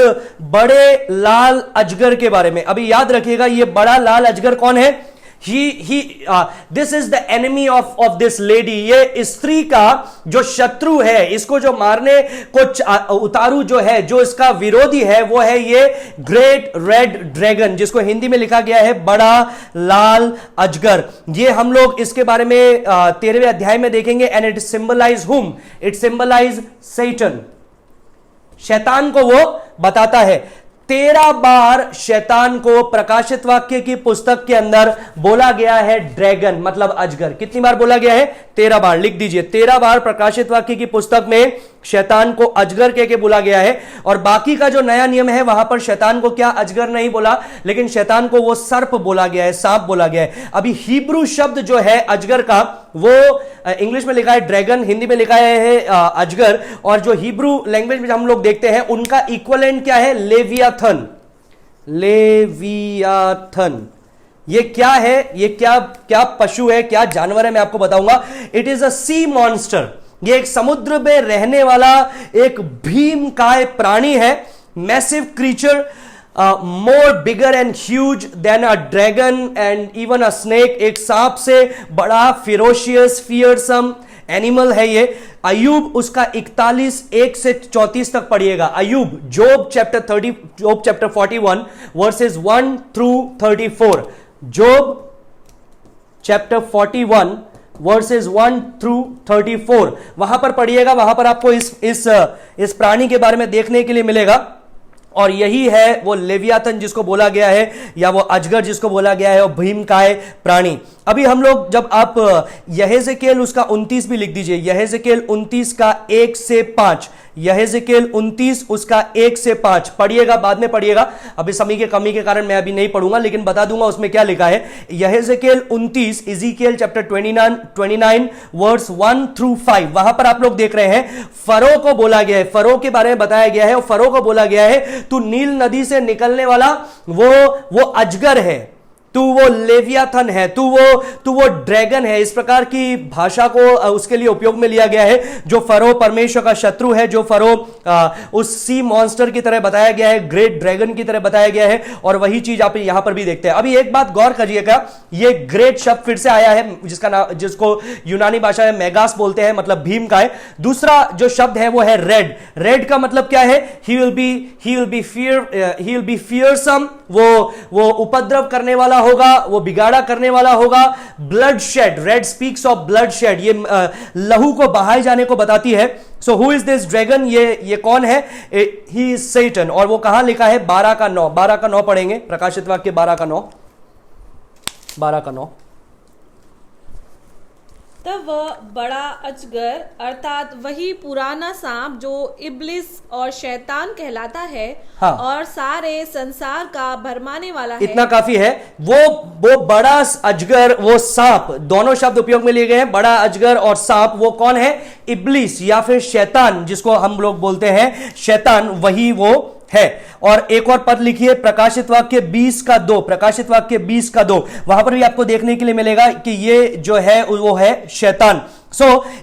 बड़े लाल अजगर के बारे में। अभी याद रखिएगा, ये बड़ा लाल अजगर कौन है? This is the enemy of this lady. ये स्त्री का जो शत्रु है, इसको जो मारने को उतारू जो है, जो इसका विरोधी है, वो है ये ग्रेट रेड ड्रैगन, जिसको हिंदी में लिखा गया है बड़ा लाल अजगर। ये हम लोग इसके बारे में 13वें अध्याय में देखेंगे। And it symbolise whom? It symbolise Satan. शैतान को वो बताता है। 13 बार शैतान को प्रकाशित वाक्य की पुस्तक के अंदर बोला गया है ड्रैगन, मतलब अजगर। कितनी बार बोला गया है? 13 बार। लिख दीजिए, 13 बार प्रकाशित वाक्य की पुस्तक में शैतान को अजगर कह के बोला गया है। और बाकी का जो नया नियम है, वहां पर शैतान को क्या अजगर नहीं बोला, लेकिन शैतान को वो सर्प बोला गया है, सांप बोला गया है। अभी हिब्रू शब्द जो है अजगर का, वो इंग्लिश में लिखा है ड्रैगन, हिंदी में लिखा है अजगर। और जो हिब्रू लैंग्वेज में हम लोग देखते हैं, उनका इक्विवेलेंट क्या है? लेवियाथन। लेवियाथन ये क्या है? ये क्या पशु है, क्या जानवर है, मैं आपको बताऊंगा। It is a sea monster. ये एक समुद्र में रहने वाला एक भीमकाय प्राणी है। Massive creature, more bigger and huge than a dragon and even a snake. एक सांप से बड़ा, फिरोशियस, फियरसम एनिमल है ये। अयूब उसका 41 1 से 34 तक पढ़िएगा। अयूब, जोब चैप्टर 41 वर्सेस 1 थ्रू 34। जोब चैप्टर 41 वर्सेस 1 थ्रू 34, वहां पर पढ़िएगा। वहां पर आपको इस प्राणी के बारे में देखने के लिए मिलेगा। और यही है वो लेवियाथन जिसको बोला गया है, या वो अजगर जिसको बोला गया है, वो भीमकाय प्राणी। अभी हम लोग जब आप यहेजकेल उसका 29 भी लिख दीजिए। यहेजकेल 29 का 1 से 5। यहेजकेल 29 उसका 1 से 5 पढ़िएगा, बाद में पढ़िएगा। अभी समय की कमी के कारण मैं अभी नहीं पढ़ूंगा, लेकिन बता दूंगा उसमें क्या लिखा है। यहेजकेल 29, इज़ीकिएल चैप्टर 29 वर्स 1 थ्रू 5, वहां पर आप लोग देख रहे हैं फरो को बोला गया है। फरो के बारे में बताया गया है, और फरो को बोला गया है तू नील नदी से निकलने वाला वो अजगर है, तू वो लेवियाथन है, तू वो ड्रैगन है। इस प्रकार की भाषा को उसके लिए उपयोग में लिया गया है। जो फरो परमेश्वर का शत्रु है, जो फरो उस सी मॉन्स्टर की तरह बताया गया है, ग्रेट ड्रैगन की तरह बताया गया है। और वही चीज आप यहां पर भी देखते हैं। अभी एक बात गौर करिएगा, ये ग्रेट शब्द फिर से आया है, जिसका नाम, जिसको यूनानी भाषा में मेगास बोलते हैं, मतलब भीम का है। दूसरा जो शब्द है वो है रेड। रेड का मतलब क्या है? ही विल बी फियरसम, वो उपद्रव करने वाला होगा, वो बिगाड़ा करने वाला होगा। Bloodshed, red speaks of bloodshed, ये लहू को बहाए जाने को बताती है। So who is this dragon? ये कौन है? He is Satan. और वो कहां लिखा है? 12 का 9। 12 का 9 पढ़ेंगे, प्रकाशित वाक्य 12 का 9। 12 का 9। तब वह बड़ा अजगर अर्थात वही पुराना सांप जो इब्लिस और शैतान कहलाता है, हाँ, और सारे संसार का भरमाने वाला है। इतना काफी है। वो बड़ा अजगर, वो सांप, दोनों शब्द उपयोग में लिए गए हैं, बड़ा अजगर और सांप। वो कौन है? इब्लिस या फिर शैतान, जिसको हम लोग बोलते हैं शैतान, वही वो है। और एक और पद लिखिए, प्रकाशित वाक्य 20 का 2। प्रकाशित वाक्य 20 का 2, वहां पर भी आपको देखने के लिए मिलेगा कि ये जो है वो है शैतान।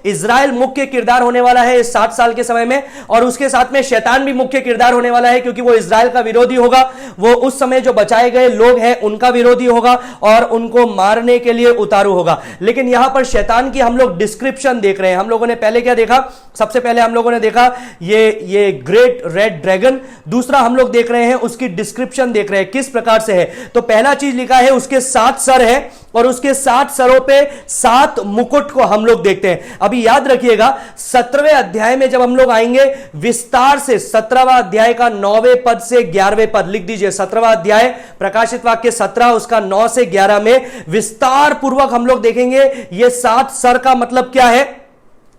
इजराइल मुख्य किरदार होने वाला है इस 60 साल के समय में, और उसके साथ में शैतान भी मुख्य किरदार होने वाला है, क्योंकि वो इजराइल का विरोधी होगा। वो उस समय जो बचाए गए लोग हैं उनका विरोधी होगा और उनको मारने के लिए उतारू होगा। लेकिन यहां पर शैतान की हम लोग डिस्क्रिप्शन देख रहे हैं। हम लोगों ने पहले क्या देखा? सबसे पहले हम लोगों ने देखा ये ग्रेट रेड ड्रैगन। दूसरा हम लोग देख रहे हैं उसकी डिस्क्रिप्शन देख रहे हैं किस प्रकार से है। तो पहला चीज लिखा है उसके 7 सर है, और उसके 7 सरों पे 7 मुकुट को हम लोग देखते हैं। अभी याद रखिएगा, 17वें अध्याय में जब हम लोग आएंगे विस्तार से, 17वां अध्याय का 9वें पद से 11वें पद लिख दीजिए। 17वां अध्याय प्रकाशित वाक्य 17 उसका 9 से 11 में विस्तार पूर्वक हम लोग देखेंगे ये 7 सर का मतलब क्या है,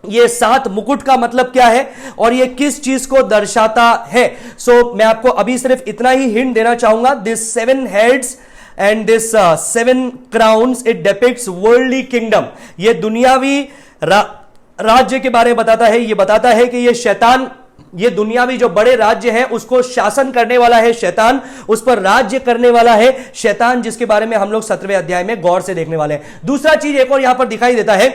ये 7 मुकुट का मतलब क्या है, और ये किस चीज को दर्शाता है। मैं आपको अभी सिर्फ इतना ही हिंट देना चाहूंगा। This 7 heads and this 7 crowns it depicts worldly kingdom. ये दुनियावी राज्य के बारे में बताता है। ये बताता है कि ये शैतान, ये दुनियावी जो बड़े राज्य हैं उसको शासन करने वाला है शैतान, उस पर राज्य करने वाला है शैतान, जिसके बारे में हम लोग 17वें अध्याय में गौर से देखने वाले हैं। दूसरा चीज एक और यहां पर दिखाई देता है,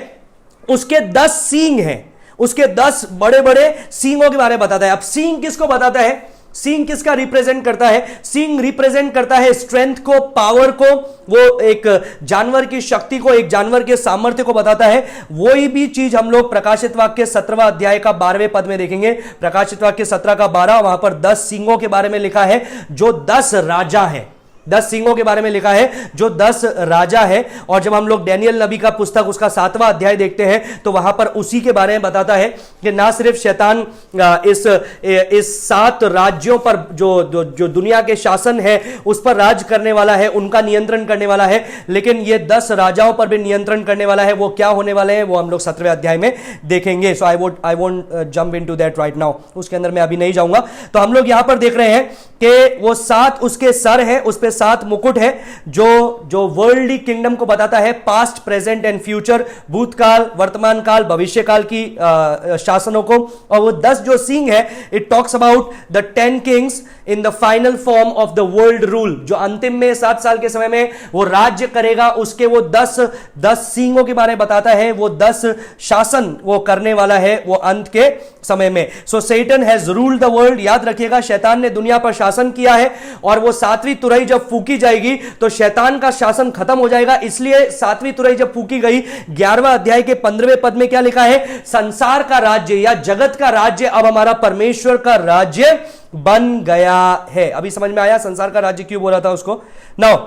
उसके 10 सींग हैं, उसके 10 बड़े बड़े सींगों के बारे में बताता है। अब सींग किसको बताता है? सींग किसका रिप्रेजेंट करता है? सींग रिप्रेजेंट करता है स्ट्रेंथ को, पावर को, वो एक जानवर की शक्ति को, एक जानवर के सामर्थ्य को बताता है। वही भी चीज हम लोग प्रकाशित वाक्य 17वां अध्याय का 12वें पद में देखेंगे। प्रकाशित वाक्य 17 का 12, वहां पर 10 सींगों के बारे में लिखा है, जो 10 राजा है। 10 सींगों के बारे में लिखा है, जो 10 राजा है। और जब हम लोग डैनियल नबी का पुस्तक उसका 7वां अध्याय देखते हैं तो वहां पर उसी के बारे में बताता है कि ना सिर्फ शैतान इस 7 राज्यों पर जो दुनिया के शासन है उस पर राज करने वाला है, उनका नियंत्रण करने वाला है, लेकिन ये 10 राजाओं पर भी नियंत्रण करने वाला है। वो क्या होने वाले हैं वो हम लोग 17वें अध्याय में देखेंगे। So I won't jump into that right now, उसके अंदर मैं अभी नहीं जाऊंगा। तो हम लोग यहां पर देख रहे हैं कि वो 7 उसके सर है, उस पे 7 मुकुट है, जो वर्ल्डली किंगडम को बताता है, पास्ट, प्रेजेंट एंड फ्यूचर, भूतकाल, वर्तमान काल, भविष्य काल की शासनों को। और वो 10 जो सींग है, it talks about the 10 kings in the final form of the world rule, जो अंतिम में 7 साल के समय में वो राज्य करेगा, उसके वो 10 सींगों के बारे में बताता है। वो 10 शासन वो करने वाला है वो अंत के समय में। So Satan has ruled the world. याद रखिएगा, शैतान ने दुनिया पर शासन किया है, और वो 7वीं तुरही जब फूकी जाएगी तो शैतान का शासन खत्म हो जाएगा। इसलिए 7वीं तुरही जब फूकी गई, 11वां अध्याय के 15वें पद में क्या लिखा है? संसार का राज्य या जगत का राज्य अब हमारा परमेश्वर का राज्य बन गया है। अभी समझ में आया संसार का राज्य क्यों बोला था उसको? Now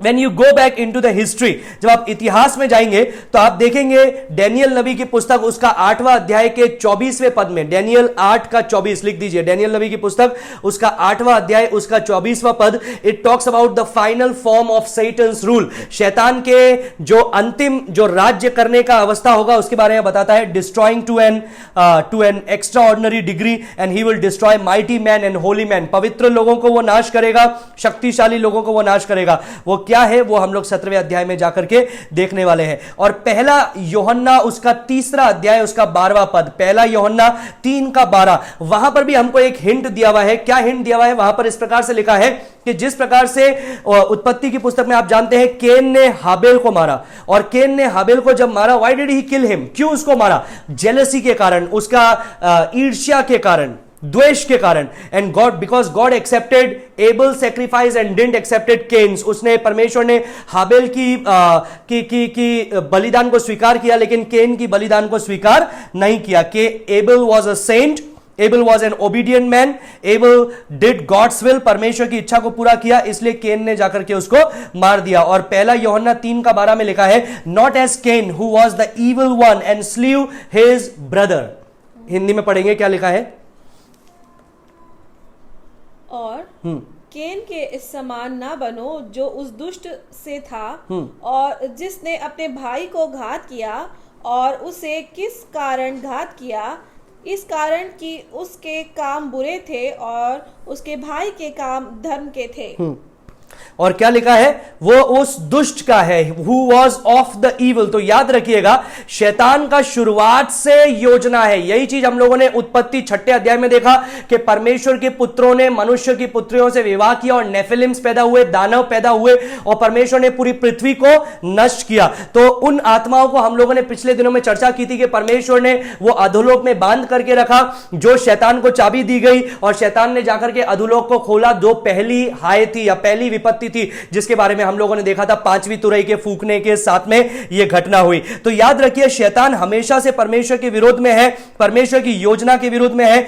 When you go back into the history, जब आप इतिहास में जाएंगे तो आप देखेंगे डैनियल नबी की पुस्तक उसका 8वां अध्याय के 24वें पद में, डैनियल 8 का 24 लिख दीजिए। डैनियल नबी की पुस्तक उसका 8वां अध्याय उसका 24वां पद, it talks about the final form of Satan's rule. शैतान के जो अंतिम जो राज्य करने का अवस्था होगा उसके बारे में बताता है। Destroying to an extraordinary degree and he will destroy mighty man and holy man. पवित्र लोगों को वो नाश करेगा, शक्तिशाली लोगों को वो नाश करेगा। वो क्या है वो हम लोग 17वें अध्याय में जाकर के देखने वाले हैं। और पहला यूहन्ना उसका 3रा अध्याय उसका 12वां पद, पहला यूहन्ना 3 का 12, वहां पर भी हमको एक हिंट दिया हुआ है। क्या हिंट दिया हुआ है? वहां पर इस प्रकार से लिखा है कि जिस प्रकार से उत्पत्ति की पुस्तक में आप जानते हैं केन ने हाबेल को मारा, और केन ने हाबेल को जब मारा, why did he kill him? क्यों उसको मारा? जेलसी के कारण, उसका ईर्ष्या के कारण, द्वेष के कारण। And God, because God accepted Abel sacrifice and didn't accepted Cain's, उसने परमेश्वर ने हाबेल की बलिदान को स्वीकार किया लेकिन केन की बलिदान को स्वीकार नहीं किया। के Abel was a saint, Abel was an obedient man, Abel did God's will, परमेश्वर की इच्छा को पूरा किया, इसलिए केन ने जाकर के उसको मार दिया। और पहला यूहन्ना 3 का 12 में लिखा है, not as Cain who was the evil one and slew his brother. Hindi में पढ़ेंगे क्या लिखा है? और केन के इस समान ना बनो जो उस दुष्ट से था और जिसने अपने भाई को घात किया। और उसे किस कारण घात किया? इस कारण कि उसके काम बुरे थे और उसके भाई के काम धर्म के थे। और क्या लिखा है? वो उस दुष्ट का है, who was of the evil। तो याद रखिएगा, शैतान का शुरुआत से योजना है। यही चीज हम लोगों ने उत्पत्ति 6ठे अध्याय में देखा कि परमेश्वर के पुत्रों ने मनुष्य की पुत्रियों से विवाह किया और नेफिलिम्स पैदा हुए, दानव पैदा हुए, और परमेश्वर ने पूरी पृथ्वी को नष्ट किया। तो उन आत्माओं को हम लोगों ने पिछले दिनों में चर्चा की थी कि परमेश्वर ने वो अधोलोक में बांध करके रखा, जो शैतान को चाबी दी गई, और शैतान ने जाकर के अधोलोक को खोला। जो पहली हाय थी या पहली विपत्ति थी जिसके बारे में हम लोगों ने देखा था, 5वीं तुरही के फूकने के साथ में यह घटना हुई। तो याद रखिए, शैतान हमेशा से परमेश्वर के विरोध में है, परमेश्वर की योजना के विरोध में है।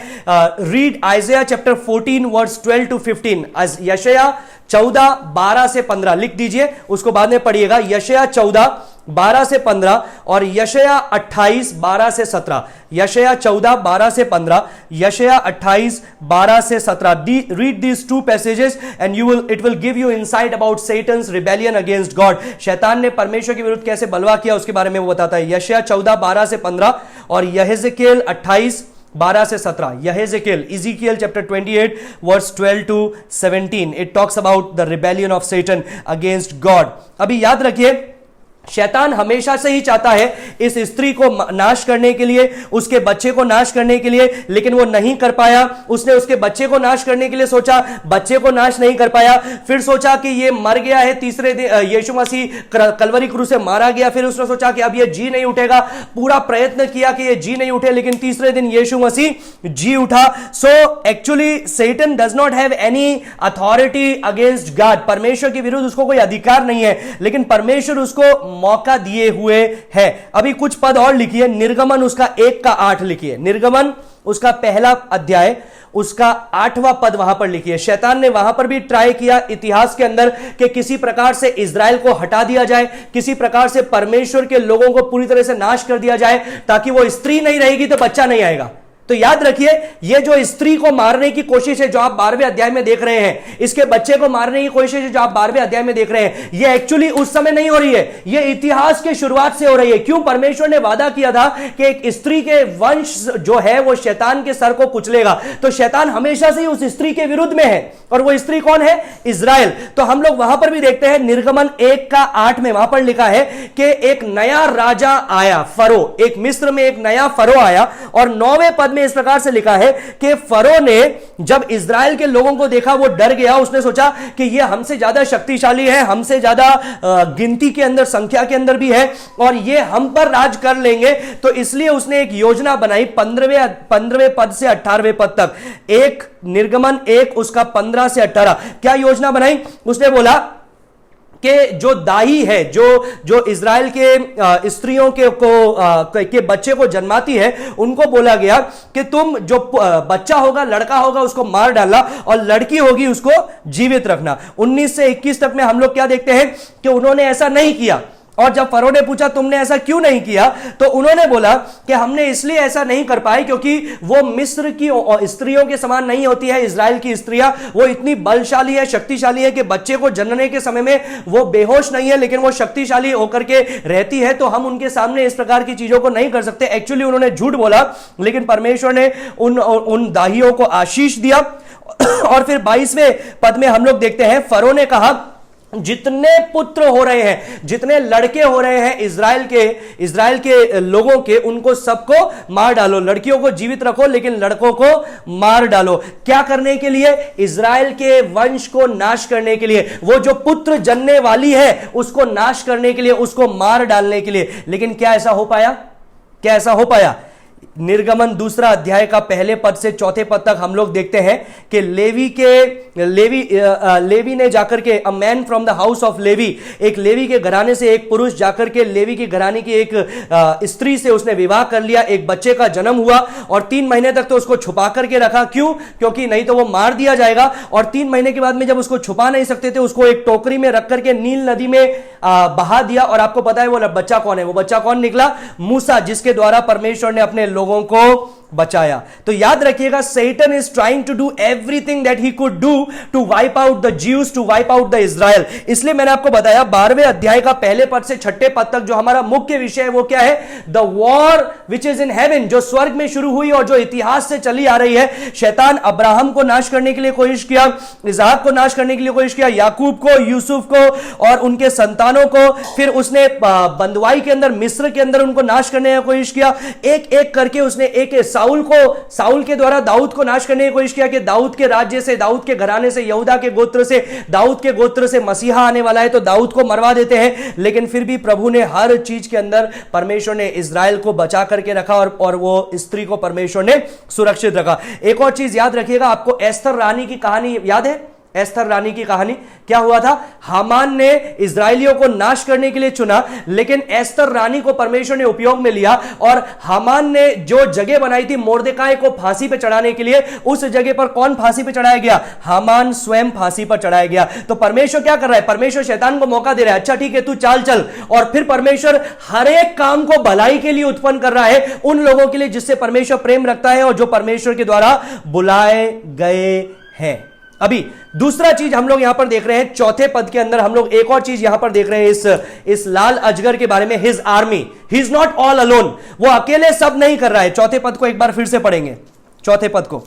Read Isaiah chapter 14 verse 12 to 15। यशायाह 14 12 से 15 लिख दीजिए, उसको बाद में पढ़िएगा। यशायाह 14 12 से 15 और यशायाह 28 12 से 17। यशायाह 14 12 से 15, यशायाह 28 12 से 17। Read these two passages and it will give you insight about Satan's rebellion against God. शैतान ने परमेश्वर के विरुद्ध कैसे बलवा किया उसके बारे में वो बताता है। यशायाह 14 12 से 15 और यहेजकेल 28 12 से 17, यहेज़ेकेल, Ezekiel chapter 28 verse 12 to 17, it talks about the rebellion of Satan against God. अभी याद रखिए, शैतान हमेशा से ही चाहता है इस स्त्री को नाश करने के लिए, उसके बच्चे को नाश करने के लिए, लेकिन वो नहीं कर पाया। उसने उसके बच्चे को नाश करने के लिए सोचा, बच्चे को नाश नहीं कर पाया। फिर सोचा कि ये मर गया है, तीसरे दिन यीशु मसीह कलवरी क्रूस से मारा गया। फिर उसने सोचा कि अब ये जी नहीं उठेगा, पूरा प्रयत्न किया कि ये जी नहीं उठे, लेकिन तीसरे दिन यीशु मसीह जी उठा। So actually Satan does not have any authority against God. परमेश्वर के विरुद्ध उसको कोई अधिकार नहीं है, लेकिन परमेश्वर उसको मौका दिए हुए है। अभी कुछ पद और लिखिए, निर्गमन उसका 1:8 लिखिए, निर्गमन उसका पहला अध्याय उसका 8वां पद वहां पर लिखिए। शैतान ने वहां पर भी ट्राई किया इतिहास के अंदर कि किसी प्रकार से इजराइल को हटा दिया जाए, किसी प्रकार से परमेश्वर के लोगों को पूरी तरह से नाश कर दिया जाए, ताकि वो स्त्री नहीं रहेगी तो बच्चा नहीं आएगा। तो याद रखिए, ये जो स्त्री को मारने की कोशिश है जो आप 12वें अध्याय में देख रहे हैं, इसके बच्चे को मारने की कोशिश है जो आप 12वें अध्याय में देख रहे हैं, ये एक्चुअली उस समय नहीं हो रही है, ये इतिहास के शुरुआत से हो रही है। क्यों? परमेश्वर ने वादा किया था कि एक स्त्री के वंश जो है वो शैतान के सर को कुचलेगा। तो शैतान हमेशा से ही उस स्त्री के विरुद्ध में है, और वो स्त्री कौन है? इजराइल। तो हम लोग वहां पर भी देखते हैं, निर्गमन 1:8 में वहां पर लिखा है कि एक नया राजा आया, फरो, एक मिस्र में एक नया फरो आया। और 9वें पद में इस प्रकार से लिखा है कि फरो ने जब इजराइल के लोगों को देखा वो डर गया। उसने सोचा कि ये हमसे ज्यादा शक्तिशाली है, हमसे ज्यादा गिनती के अंदर, संख्या के अंदर भी है, और ये हम पर राज कर लेंगे। तो इसलिए उसने एक योजना बनाई 15वें पद से 18वें पद तक। एक निर्गमन 1 उसका 15 से 18, क्या योजना बनाई? उसने बोला कि जो दाई है, जो इजराइल के स्त्रियों के बच्चे को जन्माती है, उनको बोला गया कि तुम जो बच्चा होगा, लड़का होगा, उसको मार डालना, और लड़की होगी उसको जीवित रखना। 19 से 21 तक में हम लोग क्या देखते हैं कि उन्होंने ऐसा नहीं किया। और जब फरो ने पूछा तुमने ऐसा क्यों नहीं किया, तो उन्होंने बोला कि हमने इसलिए ऐसा नहीं कर पाए क्योंकि वो मिस्र की स्त्रियों के समान नहीं होती है। इजराइल की स्त्रियां वो इतनी बलशाली है, शक्तिशाली है कि बच्चे को जनने के समय में वो बेहोश नहीं है, लेकिन वो शक्तिशाली होकर के रहती है। तो हम उनके सामने इस प्रकार की चीजों को नहीं कर सकते। एक्चुअली उन्होंने झूठ बोला, लेकिन परमेश्वर ने उन दाहियों को आशीष दिया। और फिर 22वें पद में हम लोग देखते हैं, फरो ने कहा जितने पुत्र हो रहे हैं, जितने लड़के हो रहे हैं इजराइल के लोगों के, उनको सबको मार डालो। लड़कियों को जीवित रखो, लेकिन लड़कों को मार डालो। क्या करने के लिए? इजराइल के वंश को नाश करने के लिए। वो जो पुत्र जन्ने वाली है उसको नाश करने के लिए, उसको मार डालने के लिए। लेकिन क्या ऐसा हो पाया? क्या ऐसा हो पाया? निर्गमन 2 अध्याय का पहले पद से 4 पद तक हम लोग देखते हैं कि लेवी ने जाकर के, a man from the house of Levi, एक लेवी के घराने से एक पुरुष जाकर के लेवी की घराने की एक स्त्री से उसने विवाह कर लिया। एक बच्चे का जन्म हुआ, और 3 महीने तक तो उसको छुपा करके रखा। क्यों? क्योंकि नहीं तो वो मार दिया जाएगा। और 3 महीने के बाद में जब उसको छुपा नहीं सकते थे, उसको एक टोकरी में रख करके नील नदी में बहा दिया। और आपको पता है वो बच्चा कौन है? वो बच्चा कौन निकला? मूसा, जिसके द्वारा परमेश्वर ने अपने लोगों को बचाया। तो याद रखिएगा, Satan is trying to do everything that he could do to wipe out the Jews, to wipe out the Israel। इसलिए मैंने आपको बताया 12वें अध्याय का पहले पद से 6ठे पद तक जो हमारा मुख्य विषय है वो क्या है? The war which is in heaven, जो स्वर्ग में शुरू हुई और जो इतिहास से चली आ रही है। शैतान अब्राहम को नाश करने के लिए कोशिश किया, इसहाक को नाश करने के लिए कोशिश किया, याकूब को, यूसुफ को और उनके संतानों को। फिर उसने बंदवाई के अंदर, मिस्र के अंदर उनको नाश करने की कोशिश किया। एक एक करके उसने साउल के द्वारा दाऊद को नाश करने की कोशिश किया कि दाऊद के राज्य से, दाऊद के घराने से, यहूदा के गोत्र से, दाऊद के गोत्र से मसीहा आने वाला है, तो दाऊद को मरवा देते हैं। लेकिन फिर भी प्रभु ने हर चीज के अंदर, परमेश्वर ने इजराइल को बचा करके रखा, और वो स्त्री को परमेश्वर ने सुरक्षित रखा। एक और चीज याद रखिएगा, आपको एस्थर रानी की कहानी याद है? एस्थर रानी की कहानी क्या हुआ था? हामान ने इजराइलियों को नाश करने के लिए चुना, लेकिन एस्थर रानी को परमेश्वर ने उपयोग में लिया, और हामान ने जो जगह बनाई थी मोर्देकाई को फांसी पे चढ़ाने के लिए, उस जगह पर कौन फांसी पे चढ़ाया गया? हामान स्वयं फांसी पर चढ़ाया गया। तो परमेश्वर क्या कर रहा है? परमेश्वर शैतान को मौका दे रहा है, अच्छा ठीक है तू चल। और फिर परमेश्वर हर एक काम को भलाई के लिए उत्पन्न कर रहा है, उन लोगों के लिए जिससे परमेश्वर प्रेम रखता है और जो परमेश्वर के द्वारा बुलाए गए हैं। अभी दूसरा चीज हम लोग यहां पर देख रहे हैं, चौथे पद के अंदर हम लोग एक और चीज यहां पर देख रहे हैं इस लाल अजगर के बारे में। His army, he is not all alone, वो अकेले सब नहीं कर रहा है। चौथे पद को एक बार फिर से पढ़ेंगे, चौथे पद को।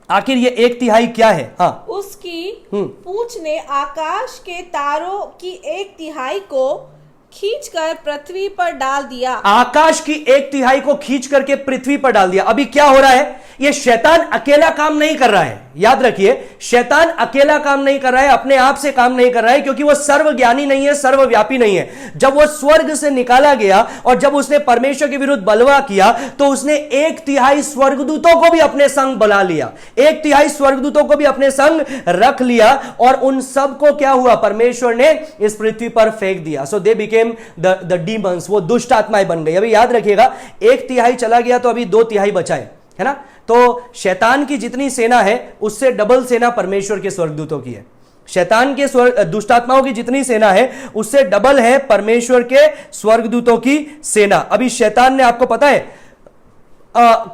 आखिर ये 1/3 क्या है? हाँ, उसकी पूंछ ने आकाश के तारों की 1/3 को खींचकर पृथ्वी पर डाल दिया। आकाश की 1/3 को खींच करके पृथ्वी पर डाल दिया। अभी क्या हो रहा है? ये शैतान अकेला काम नहीं कर रहा है, याद रखिए, शैतान अकेला काम नहीं कर रहा है, अपने आप से काम नहीं कर रहा है, क्योंकि वो सर्वज्ञानी नहीं है, सर्वव्यापी नहीं है। जब वो स्वर्ग से निकाला गया और जब उसने परमेश्वर के विरुद्ध बलवा किया, तो उसने 1/3 स्वर्गदूतों को भी अपने संग बुला लिया, 1/3 स्वर्गदूतों को भी अपने संग रख लिया, और उन सब को क्या हुआ? परमेश्वर ने इस पृथ्वी पर फेंक दिया। सो दे बिकेम द डीमंस, वो दुष्ट आत्माएं बन गई। अभी याद रखिएगा, 1/3 चला गया तो अभी 2/3 बचा है ना? तो शैतान की जितनी सेना है उससे डबल सेना परमेश्वर के स्वर्गदूतों की है। शैतान के दुष्ट आत्माओं की जितनी सेना है उससे डबल है परमेश्वर के स्वर्गदूतों की सेना। अभी शैतान ने, आपको पता है,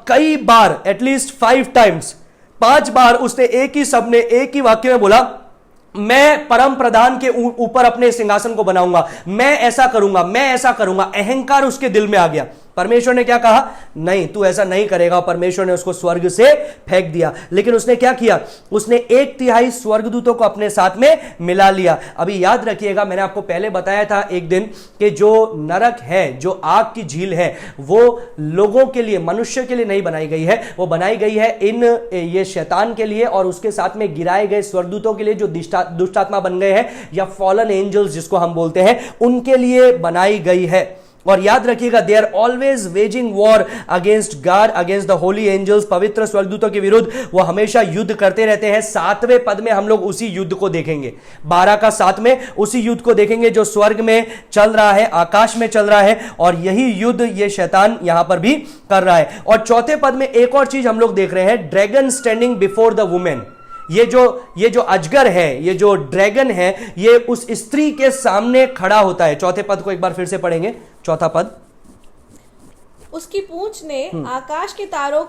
कई बार, एटलीस्ट 5 टाइम्स, 5 बार उसने एक ही शब्द में, एक ही वाक्य में बोला, मैं परम प्रधान के ऊपर अपने सिंहासन को बनाऊंगा, मैं ऐसा करूंगा, मैं ऐसा करूंगा। अहंकार उसके दिल में आ गया। परमेश्वर ने क्या कहा? नहीं, तू ऐसा नहीं करेगा। परमेश्वर ने उसको स्वर्ग से फेंक दिया। लेकिन उसने क्या किया? उसने 1/3 स्वर्गदूतों को अपने साथ में मिला लिया। अभी याद रखिएगा, मैंने आपको पहले बताया था एक दिन कि जो नरक है, जो आग की झील है, वो लोगों के लिए, मनुष्य के लिए नहीं बनाई गई है, वो बनाई गई है ये शैतान के लिए और उसके साथ में गिराए गए स्वर्गदूतों के लिए, जो दुष्ट आत्मा बन गए हैं, या फॉलन एंजल्स जिसको हम बोलते हैं, उनके लिए बनाई गई है। और याद रखिएगा, they are always waging war against God, against the holy angels, पवित्र स्वर्गदूतों के विरुद्ध वो हमेशा युद्ध करते रहते हैं। 7वें पद में हम लोग उसी युद्ध को देखेंगे, 12 का 7 में उसी युद्ध को देखेंगे जो स्वर्ग में चल रहा है, आकाश में चल रहा है, और यही युद्ध ये शैतान यहां पर भी कर रहा है। और चौथे पद में एक और चीज हम लोग देख रहे हैं, dragon standing before the women. ये जो अजगर है, ये जो ड्रैगन है, ये उस स्त्री के सामने खड़ा होता है। चौथे पद को एक बार फिर से पढ़ेंगे, चौथा पद। उसकी पूंछ ने आकाश के तारों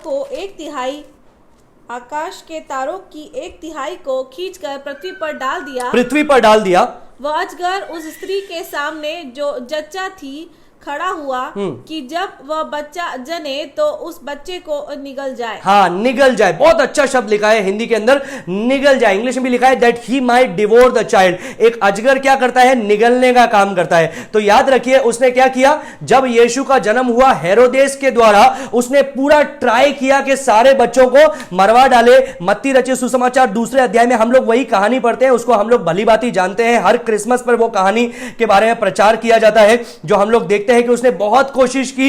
की 1/3 को खींचकर पृथ्वी पर डाल दिया। वह अजगर उस स्त्री के सामने जो जच्चा थी खड़ा हुआ कि जब वह बच्चा जने तो उस बच्चे को निगल जाए। हाँ, निगल जाए, बहुत अच्छा शब्द लिखा है हिंदी के अंदर, निगल जाए। इंग्लिश में भी लिखा है that he might devour the child. एक अजगर क्या करता है? निगलने का काम करता है। तो याद रखिए, उसने क्या किया? जब यीशु का जन्म हुआ, हेरोदेस के द्वारा उसने पूरा ट्राई किया कि सारे बच्चों को मरवा डाले। मत्ती रचित सुसमाचार 2 अध्याय में हम लोग वही कहानी पढ़ते हैं, उसको हम लोग भली भांति जानते हैं। हर क्रिसमस पर वो कहानी के बारे में प्रचार किया जाता है, जो हम लोग देखते हैं कि उसने बहुत कोशिश की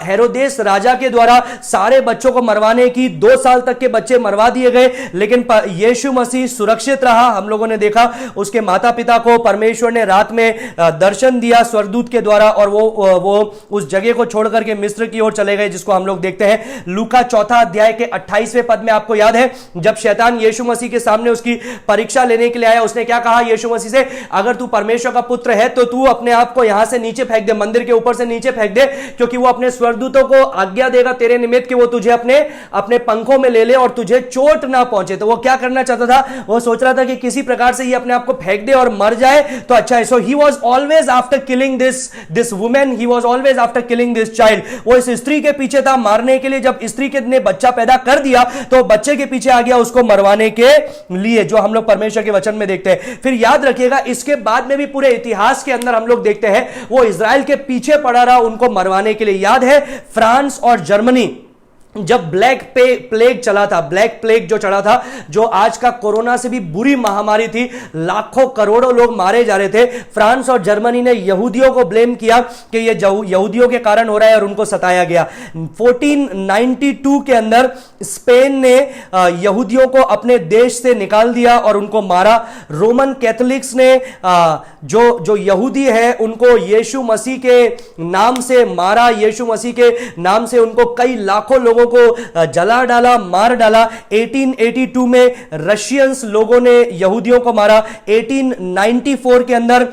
हेरोदेस राजा के द्वारा सारे बच्चों को मरवाने की। 2 साल तक के बच्चे मरवा दिए गए, लेकिन यीशु मसीह सुरक्षित रहा। हम लोगों ने देखा उसके माता पिता को परमेश्वर ने रात में दर्शन दिया स्वर्गदूत के द्वारा, और वो उस जगह को छोड़ करके मिस्र की ओर चले गए, जिसको हम लोग देखते हैं लूका 4 अध्याय के 28वें पद में। आपको याद है, जब शैतान यीशु मसीह के सामने उसकी परीक्षा लेने के लिए आया, उसने क्या कहा यीशु मसीह से? अगर तू परमेश्वर का पुत्र है तो तू अपने आप को यहां से नीचे फेंक दे, मंदिर के ऊपर से नीचे फेंक दे, क्योंकि वो अपने स्वर्गदूतों को आज्ञा देगा तेरे निमित्त कि वो तुझे अपने पंखों में ले ले और तुझे चोट ना पहुंचे। तो वो क्या करना चाहता था? वो सोच रहा था कि किसी प्रकार से ये अपने आप को फेंक दे और मर जाए तो अच्छा है। So he was always after killing this women, he was always after killing this child. वो इस स्त्री के पीछे था मारने के लिए। जब स्त्री के ने बच्चा पैदा कर दिया तो बच्चे के पीछे आ गया उसको मरवाने के लिए, जो हम लोग परमेश्वर के वचन में देखते हैं। फिर याद रखिएगा, इसके बाद में भी पूरे इतिहास के अंदर हम लोग देखते हैं वो इजराइल के पीछे पड़ा रहा उनको मरवाने के लिए। याद है, फ्रांस और जर्मनी जब ब्लैक प्लेग चला था, ब्लैक प्लेग जो चढ़ा था, जो आज का कोरोना से भी बुरी महामारी थी, लाखों करोड़ों लोग मारे जा रहे थे, फ्रांस और जर्मनी ने यहूदियों को ब्लेम किया कि ये यहूदियों के कारण हो रहा है और उनको सताया गया। 1492 के अंदर स्पेन ने यहूदियों को अपने देश से निकाल दिया और उनको मारा। रोमन कैथोलिक्स ने जो यहूदी है उनको यीशु मसीह के नाम से मारा, यीशु मसीह के नाम से उनको कई लाखों लोगों लोगों को जला डाला, मार डाला। 1882 में रशियंस लोगों ने यहूदियों को मारा। 1894 के अंदर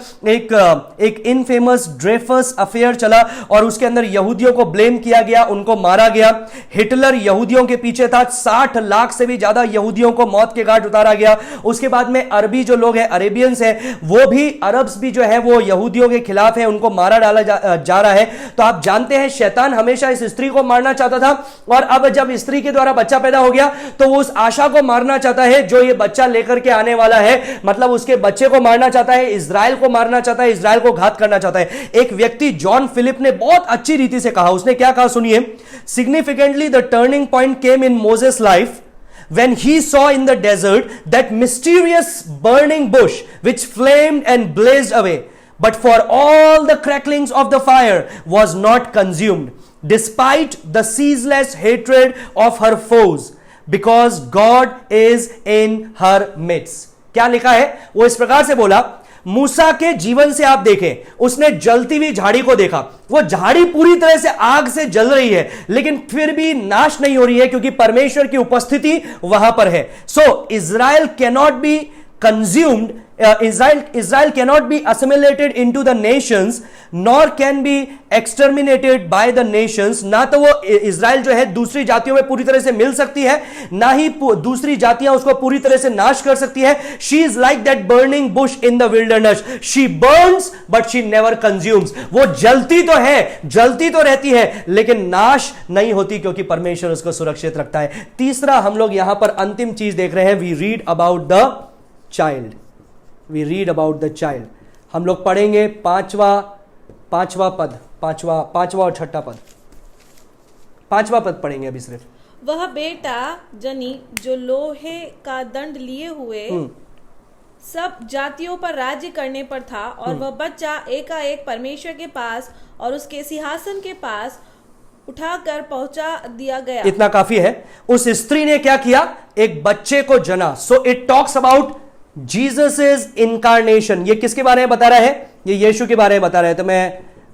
एक इनफेमस ड्रेफस अफेयर चला और उसके अंदर यहूदियों को ब्लेम किया गया, उनको मारा गया। हिटलर यहूदियों के पीछे था, 60 लाख से भी ज्यादा यहूदियों को मौत के घाट उतारा गया। उसके बाद में अरबी जो लोग हैं, अरेबियंस हैं, वो भी अरब्स भी जो है वो यहूदियों के खिलाफ है, उनको मारा डाला जा रहा है। तो आप जानते हैं शैतान हमेशा इस स्त्री को मारना चाहता था और अब जब स्त्री के द्वारा बच्चा पैदा हो गया तो वो उस आशा को मारना चाहता है जो ये बच्चा लेकर के आने वाला है। मतलब उसके बच्चे को मारना चाहता है, इजराइल को मारना चाहता है, इजराइल को घात करना चाहता है। एक व्यक्ति जॉन फिलिप ने बहुत अच्छी रीति से कहा, उसने क्या कहा सुनिए। Significantly the turning point came in Moses life when he saw in the desert that mysterious burning bush which flamed and blazed away, but for all the cracklings of the fire was not consumed despite the ceaseless hatred of her foes, because God is in her midst. क्या लिखा है? वो इस प्रकार से बोला, मूसा के जीवन से आप देखें, उसने जलती हुई झाड़ी को देखा। वो झाड़ी पूरी तरह से आग से जल रही है लेकिन फिर भी नाश नहीं हो रही है क्योंकि परमेश्वर की उपस्थिति वहां पर है। So Israel cannot be consumed, Israel cannot be assimilated into the nations nor can be exterminated by the nations। ना तो वो इजराइल जो है दूसरी जातियों में पूरी तरह से मिल सकती है, ना ही दूसरी जातियां उसको पूरी तरह से नाश कर सकती है। She is like that burning bush in the wilderness, she burns but she never consumes। वो जलती तो है, जलती तो रहती है लेकिन नाश नहीं होती क्योंकि परमेश्वर उसको सुरक्षित रखता है। तीसरा हम लोग यहां पर अंतिम चीज देख रहे हैं, we read about the child। We read about the child। हम लोग पढ़ेंगे पांचवा पद, पांचवा और छठा पद। पांचवा पद पढ़ेंगे अभी सिर्फ। वह बेटा जनी जो लोहे का दंड लिए हुए सब जातियों पर राज्य करने पर था, और वह बच्चा एकाएक परमेश्वर के पास और उसके सिंहासन के पास उठाकर पहुंचा दिया गया। इतना काफी है। उस स्त्री ने क्या किया? एक बच्चे को जना। सो it talks about Jesus is incarnation. ये किसके बारे में बता रहा है? ये यीशु के बारे में बता रहा है। तो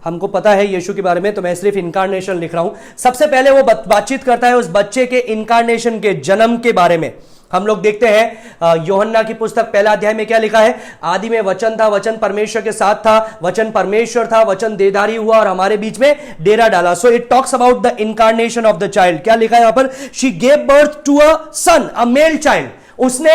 हमको पता है यीशु के बारे में, तो मैं सिर्फ इनकारनेशन लिख रहा हूं। सबसे पहले वो बातचीत करता है उस बच्चे के इनकारनेशन के जन्म के बारे में। हम लोग देखते हैं यूहन्ना की पुस्तक पहला अध्याय में क्या लिखा है? आदि में वचन था, वचन परमेश्वर के साथ था, वचन परमेश्वर था, वचन देहधारी हुआ और हमारे बीच में डेरा डाला। So it talks about the incarnation of the child. क्या लिखा है यहां पर? She gave birth to a son, a male child. उसने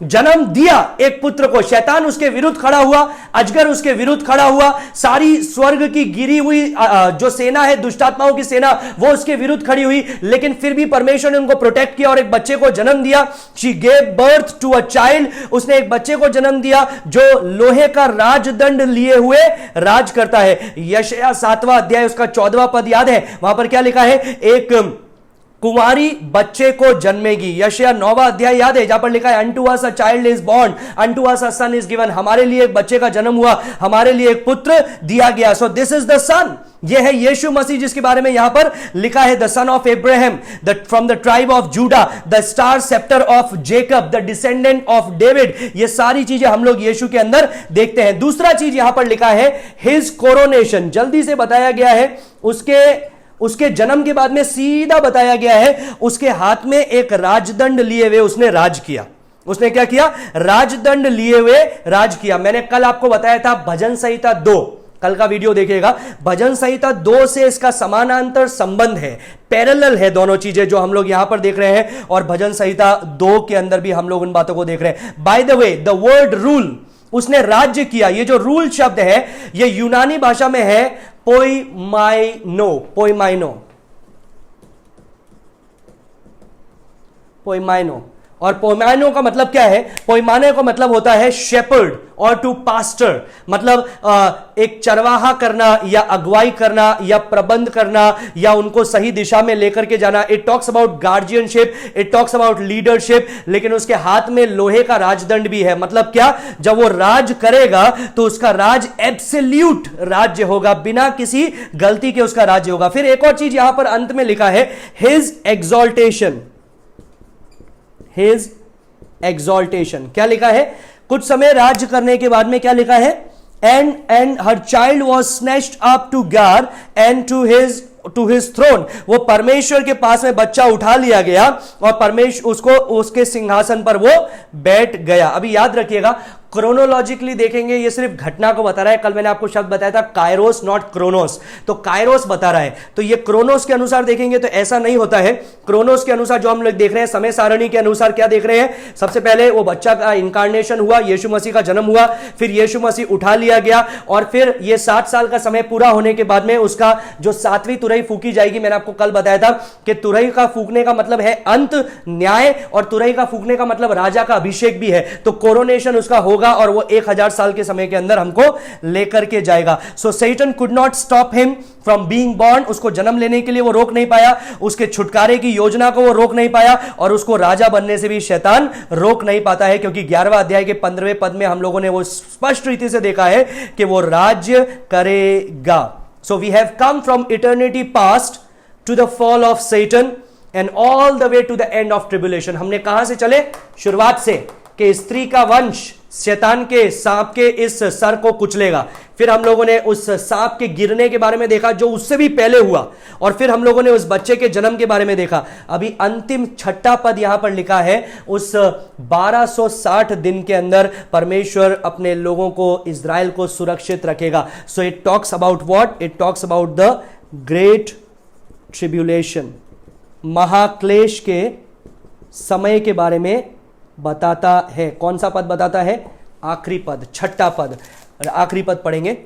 जन्म दिया एक पुत्र को। शैतान उसके विरुद्ध खड़ा हुआ, अजगर उसके विरुद्ध खड़ा हुआ, सारी स्वर्ग की गिरी हुई जो सेना है, दुष्टात्माओं की सेना, वो उसके विरुद्ध खड़ी हुई, लेकिन फिर भी परमेश्वर ने उनको प्रोटेक्ट किया और एक बच्चे को जन्म दिया। She gave birth to a child. उसने एक बच्चे को जन्म दिया जो लोहे का राजदंड लिए हुए राज करता है। यशायाह 7वां अध्याय उसका 14वां पद याद है? वहां पर क्या लिखा है? एक कुंवारी बच्चे को जन्मेगी। यशायाह 9वां अध्याय याद है? जहां पर लिखा है unto us a child is born, unto us a son is given. हमारे लिए एक बच्चे का जन्म हुआ, हमारे लिए एक पुत्र दिया गया। सो दिस इज द सन। यह है यीशु मसीह जिसके बारे में यहां पर लिखा है, the son of Abraham, from the tribe of JUDA, the star sceptre of Jacob, the descendant of David. ये सारी चीजें हम लोग यीशु के अंदर देखते हैं। दूसरा चीज यहां पर लिखा है हिज कोरोनेशन। जल्दी से बताया गया है उसके जन्म के बाद में सीधा बताया गया है उसके हाथ में एक राजदंड लिए हुए उसने राज किया। उसने क्या किया? राजदंड लिए हुए राज किया। मैंने कल आपको बताया था भजन संहिता 2, कल का वीडियो देखिएगा। भजन संहिता 2 से इसका समानांतर संबंध है, पैरेलल है दोनों चीजें जो हम लोग यहां पर देख रहे हैं, और भजन संहिता 2 के अंदर भी हम लोग उन बातों को देख रहे हैं। By the way, the word rule, उसने राज्य किया। ये जो रूल शब्द है ये यूनानी भाषा में है पोइमाइनो। और पोइमाइनो का मतलब क्या है? पोइमाने का मतलब होता है शेपर्ड और टू पास्टर, मतलब एक चरवाहा करना या अगुवाई करना या प्रबंध करना या उनको सही दिशा में लेकर के जाना। It talks about guardianship, it talks about leadership, लेकिन उसके हाथ में लोहे का राजदंड भी है। मतलब क्या? जब वो राज करेगा तो उसका राज एब्सोल्यूट राज्य होगा, बिना किसी गलती के उसका राज्य होगा। फिर एक और चीज यहां पर अंत में लिखा है हिज एक्सॉल्टेशन। हिज एक्सॉल्टेशन क्या लिखा है? कुछ समय राज्य करने के बाद में क्या लिखा है? and her child was snatched up to God and to his throne. वो परमेश्वर के पास में बच्चा उठा लिया गया और परमेश्वर उसको उसके सिंहासन पर वो बैठ गया। अभी याद रखिएगा, क्रोनोलॉजिकली देखेंगे, ये सिर्फ घटना को बता रहा है। कल मैंने आपको शब्द बताया था कायरोस नॉट क्रोनोस, तो कायरोस बता रहा है, तो ये क्रोनोस के अनुसार देखेंगे तो ऐसा नहीं होता है। क्रोनोस के अनुसार जो हम लोग देख रहे हैं, समय सारणी के अनुसार क्या देख रहे हैं, सबसे पहले वो बच्चा का इंकारनेशन हुआ, यीशु मसीह का जन्म हुआ, फिर यीशु मसीह उठा लिया गया और फिर ये 60 साल का समय पूरा होने के बाद में उसका जो 7वीं तुरही फूकी जाएगी। मैंने आपको कल बताया था कि तुरही का फूकने का मतलब है अंत, न्याय, और तुरही का फूकने का मतलब राजा का अभिषेक भी है। तो कोरोनेशन उसका होगा और वो 1000 साल के समय के अंदर हमको लेकर के जाएगा। So Satan could not stop him from being born, उसको जन्म लेने के लिए वो रोक नहीं पाया, उसके छुटकारे की योजना को वो रोक नहीं पाया, और उसको राजा बनने से भी शैतान रोक नहीं पाता है, क्योंकि 11वें अध्याय के 15वें पद में हम लोगों ने वो स्पष्ट रीति से देखा है कि वो राज्य करेगा। So we have come from eternity past to the fall of Satan and all the way to the end of tribulation. हमने कहां से चले, शुरुआत से, कि स्त्री का वंश शैतान के सांप के इस सर को कुचलेगा। फिर हम लोगों ने उस सांप के गिरने के बारे में देखा जो उससे भी पहले हुआ, और फिर हम लोगों ने उस बच्चे के जन्म के बारे में देखा। अभी अंतिम 6ठा पद यहां पर लिखा है, उस 1260 दिन के अंदर परमेश्वर अपने लोगों को, इज़राइल को सुरक्षित रखेगा। So it talks about what, it talks about the great tribulation, महाक्लेश के समय के बारे में बताता है। कौन सा पद बताता है, आखिरी पद, 6ठा पद, आखिरी पद पढ़ेंगे।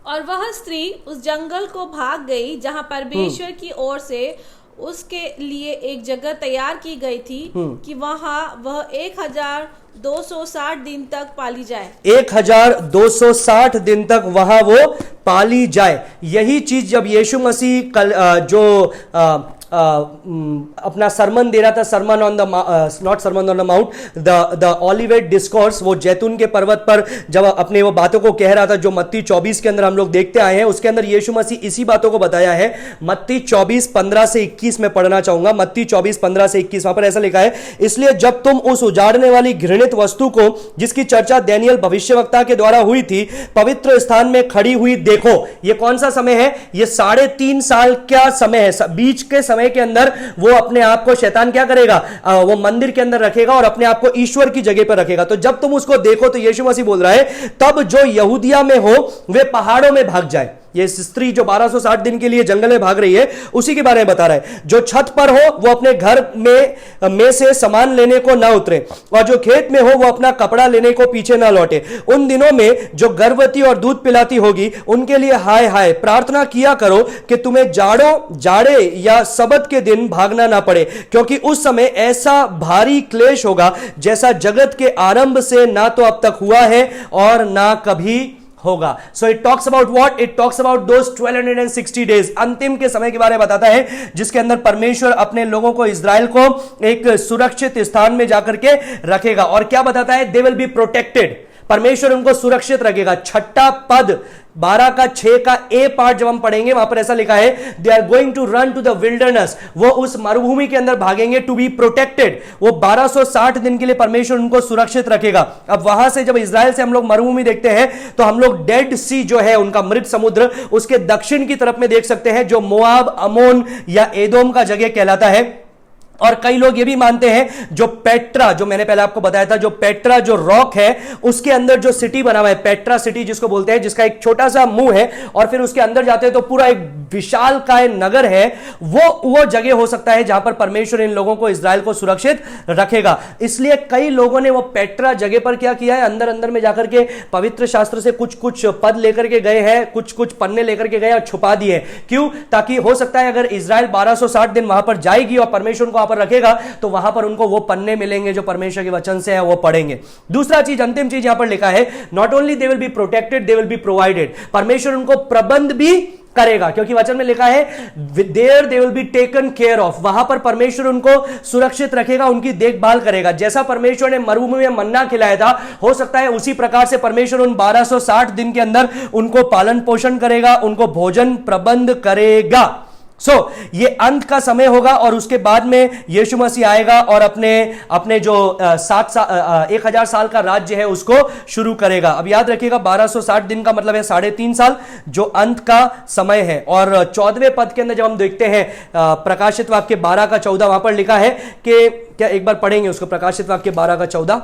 और वह स्त्री उस जंगल को भाग गई जहां परमेश्वर की ओर से उसके लिए एक जगह तैयार की गई थी कि वहां वह 1260 दिन तक पाली जाए। 1260 दिन तक वहां वो पाली जाए। यही चीज जब यीशु मसीह अपना सरमन दे रहा था, sermon on the not sermon on the mount, the Olivet discourse, वो जैतून के पर्वत पर जब अपने वो बातों को कह रहा था, जो मत्ती 24 के अंदर हम लोग देखते आए हैं, उसके अंदर यीशु मसीह इसी बातों को बताया है। मत्ती 24:15 से 21 में पढ़ना चाहूंगा। मत्ती 24:15 से 21, वहां पर ऐसा लिखा है, इसलिए जब तुम उस उजाड़ने वाली घृणित वस्तु को, जिसकी चर्चा दानियेल भविष्यवक्ता के द्वारा हुई थी, पवित्र स्थान में खड़ी हुई देखो। ये कौन सा समय है, ये 3.5 साल का समय है। बीच के समय के अंदर वो अपने आप को शैतान क्या करेगा, वो मंदिर के अंदर रखेगा और अपने आप को ईश्वर की जगह पर रखेगा। तो जब तुम उसको देखो, तो यीशु मसीह बोल रहा है, तब जो यहूदिया में हो वे पहाड़ों में भाग जाए। ये स्त्री जो 1260 दिन के लिए जंगल में भाग रही है, उसी के बारे में बता रहा है। जो छत पर हो वो अपने घर में से सामान लेने को ना उतरे, और जो खेत में हो वो अपना कपड़ा लेने को पीछे ना लौटे। उन दिनों में जो गर्भवती और दूध पिलाती होगी, उनके लिए हाय हाय, प्रार्थना किया करो कि तुम्हें जाड़े या सबत के दिन भागना ना पड़े, क्योंकि उस समय ऐसा भारी क्लेश होगा जैसा जगत के आरंभ से ना तो अब तक हुआ है और ना कभी होगा। सो it talks about what, it talks about those 1260 days, अंतिम के समय के बारे में बताता है, जिसके अंदर परमेश्वर अपने लोगों को, इज़राइल को एक सुरक्षित स्थान में जाकर के रखेगा। और क्या बताता है, दे विल बी प्रोटेक्टेड, परमेश्वर उनको सुरक्षित रखेगा। 6ठा पद 12 का 6 का ए पार्ट जब हम पढ़ेंगे, वहां पर ऐसा लिखा है, they are going to run to the wilderness, वो उस मरुभूमि के अंदर भागेंगे, टू बी प्रोटेक्टेड। वो 1260 दिन के लिए परमेश्वर उनको सुरक्षित रखेगा। अब वहां से जब इज़राइल से हम लोग मरुभूमि देखते हैं, तो हम लोग डेड सी जो है, उनका मृत समुद्र, उसके दक्षिण की तरफ में देख सकते हैं, जो मोआब, अमोन या एदोम का जगह कहलाता है। और कई लोग ये भी मानते हैं, जो पेट्रा, जो मैंने पहले आपको बताया था, जो पेट्रा जो रॉक है, उसके अंदर जो सिटी बना हुआ है, पेट्रा सिटी जिसको बोलते हैं, जिसका एक छोटा सा मुंह है, और फिर उसके अंदर जाते हैं तो पूरा एक विशाल काय नगर है, वो जगह हो सकता है जहां पर परमेश्वर इन लोगों को, इज़राइल को सुरक्षित रखेगा। इसलिए कई लोगों ने वो पेट्रा जगह पर क्या किया है, अंदर अंदर में जाकर के पवित्र शास्त्र से कुछ कुछ पद लेकर के गए हैं, कुछ कुछ पन्ने लेकर के गए और छुपा दिए। क्यों? ताकि हो सकता है अगर इज़राइल 1260 दिन वहां पर जाएगी और परमेश्वर को पर रखेगा, तो वहां पर उनको वो पन्ने मिलेंगे जो परमेश्वर के वचन से है, वो पढ़ेंगे। दूसरा चीज, अंतिम चीज यहां पर लिखा है, not only they will be protected, they will be provided, परमेश्वर उनको प्रबंध भी करेगा, क्योंकि वचन में लिखा है, there they will be taken care of, वहां पर परमेश्वर उनको सुरक्षित रखेगा, उनकी देखभाल करेगा। जैसा परमेश्वर ने मरुभूमि में मन्ना खिलाया था, हो सकता है उसी प्रकार से परमेश्वर उन 1260 दिन के अंदर उनको पालन पोषण करेगा, उनको भोजन प्रबंध करेगा। ये अंत का समय होगा और उसके बाद में यीशु मसीह आएगा और अपने जो 1000 साल का राज्य है उसको शुरू करेगा। अब याद रखिएगा 1260 दिन का मतलब है 3.5 साल, जो अंत का समय है। और 14वें पद के अंदर जब हम देखते हैं प्रकाशित वाक्य 12 का 14, वहां पर लिखा है कि क्या, एक बार पढ़ेंगे उसको, प्रकाशित वाक्य 12 का 14।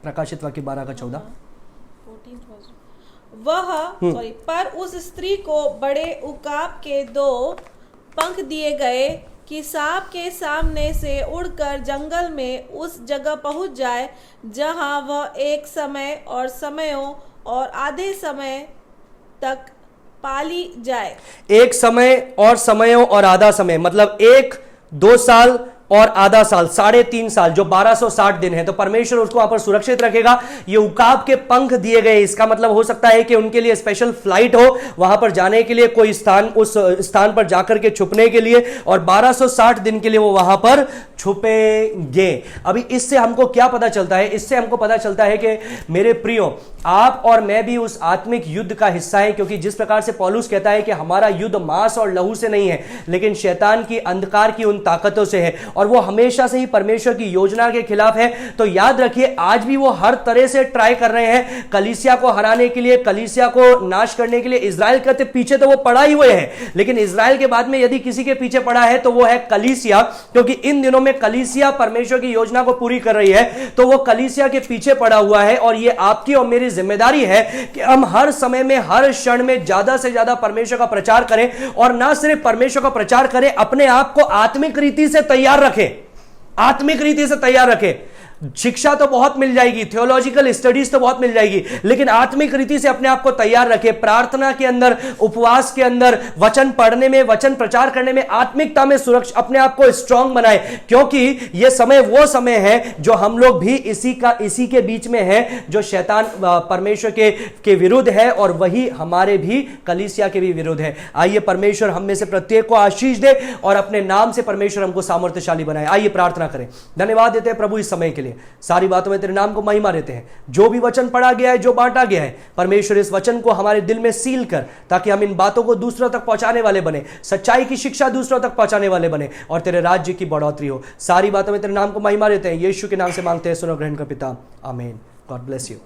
प्रकाशित वाक्य 12 का 14। पर उस स्त्री को बड़े उकाब के 2 पंख दिए गए कि सांप के सामने से उड़कर जंगल में उस जगह पहुंच जाए जहां वह एक समय और समयों और आधे समय तक पाली जाए। एक समय और समयों और आधा समय मतलब 1-2 साल और आधा साल, 3.5 साल, जो 1260 दिन है। तो परमेश्वर उसको वहां पर सुरक्षित रखेगा। ये उकाब के पंख दिए गए, इसका मतलब हो सकता है कि उनके लिए स्पेशल फ्लाइट हो वहां पर जाने के लिए, कोई स्थान, उस स्थान पर जाकर के छुपने के लिए, और 1260 दिन के लिए वो वहां पर छुपेंगे। अभी इससे हमको क्या पता चलता है? इससे हमको पता चलता है कि मेरे प्रियो, आप और मैं भी उस आत्मिक युद्ध का हिस्सा है, क्योंकि जिस प्रकार से पौलुस कहता है कि हमारा युद्ध मांस और लहू से नहीं है, लेकिन शैतान की, अंधकार की उन ताकतों से है, और वो हमेशा से ही परमेश्वर की योजना के खिलाफ है। तो याद रखिए, आज भी वो हर तरह से ट्राई कर रहे हैं कलीसिया को हराने के लिए, कलीसिया को नाश करने के लिए। इजराइल कहते पीछे तो वो पड़ा ही हुए है, लेकिन इजराइल के बाद में यदि किसी के पीछे पड़ा है तो वो है कलीसिया, क्योंकि इन दिनों में कलीसिया परमेश्वर की योजना को पूरी कर रही है। तो वो कलीसिया के पीछे पड़ा हुआ है, और ये आपकी और मेरी जिम्मेदारी है कि हम हर समय में, हर क्षण में ज्यादा से ज्यादा परमेश्वर का प्रचार करें, और ना सिर्फ परमेश्वर का प्रचार करें, अपने आप को आत्मिक रीति से तैयार रखें, आत्मिक रीति से तैयार रखें। शिक्षा तो बहुत मिल जाएगी, थियोलॉजिकल स्टडीज तो बहुत मिल जाएगी, लेकिन आत्मिक रीति से अपने आप को तैयार रखें। प्रार्थना के अंदर, उपवास के अंदर, वचन पढ़ने में, वचन प्रचार करने में, आत्मिकता में सुरक्षा, अपने आप को स्ट्रांग बनाए, क्योंकि यह समय वो समय है जो हम लोग भी इसी के बीच में है, जो शैतान परमेश्वर के विरुद्ध है, और वही हमारे भी कलीसिया के भी विरुद्ध है। आइए परमेश्वर हम में से प्रत्येक को आशीष दे और अपने नाम से परमेश्वर हमको सामर्थ्यशाली बनाए। आइए प्रार्थना करें। धन्यवाद देते हैं प्रभु इस समय के लिए, सारी बातों में तेरे नाम को महिमा देते हैं। जो भी वचन पढ़ा गया है, जो बांटा गया है, परमेश्वर इस वचन को हमारे दिल में सील कर, ताकि हम इन बातों को दूसरों तक पहुंचाने वाले बने, सच्चाई की शिक्षा दूसरों तक पहुंचाने वाले बने, और तेरे राज्य की बढ़ोतरी हो। सारी बातों में तेरे नाम को महिमा देते हैं, यीशु के नाम से मांगते हैं, सुनो ग्रहण का पिता, आमीन। God bless you.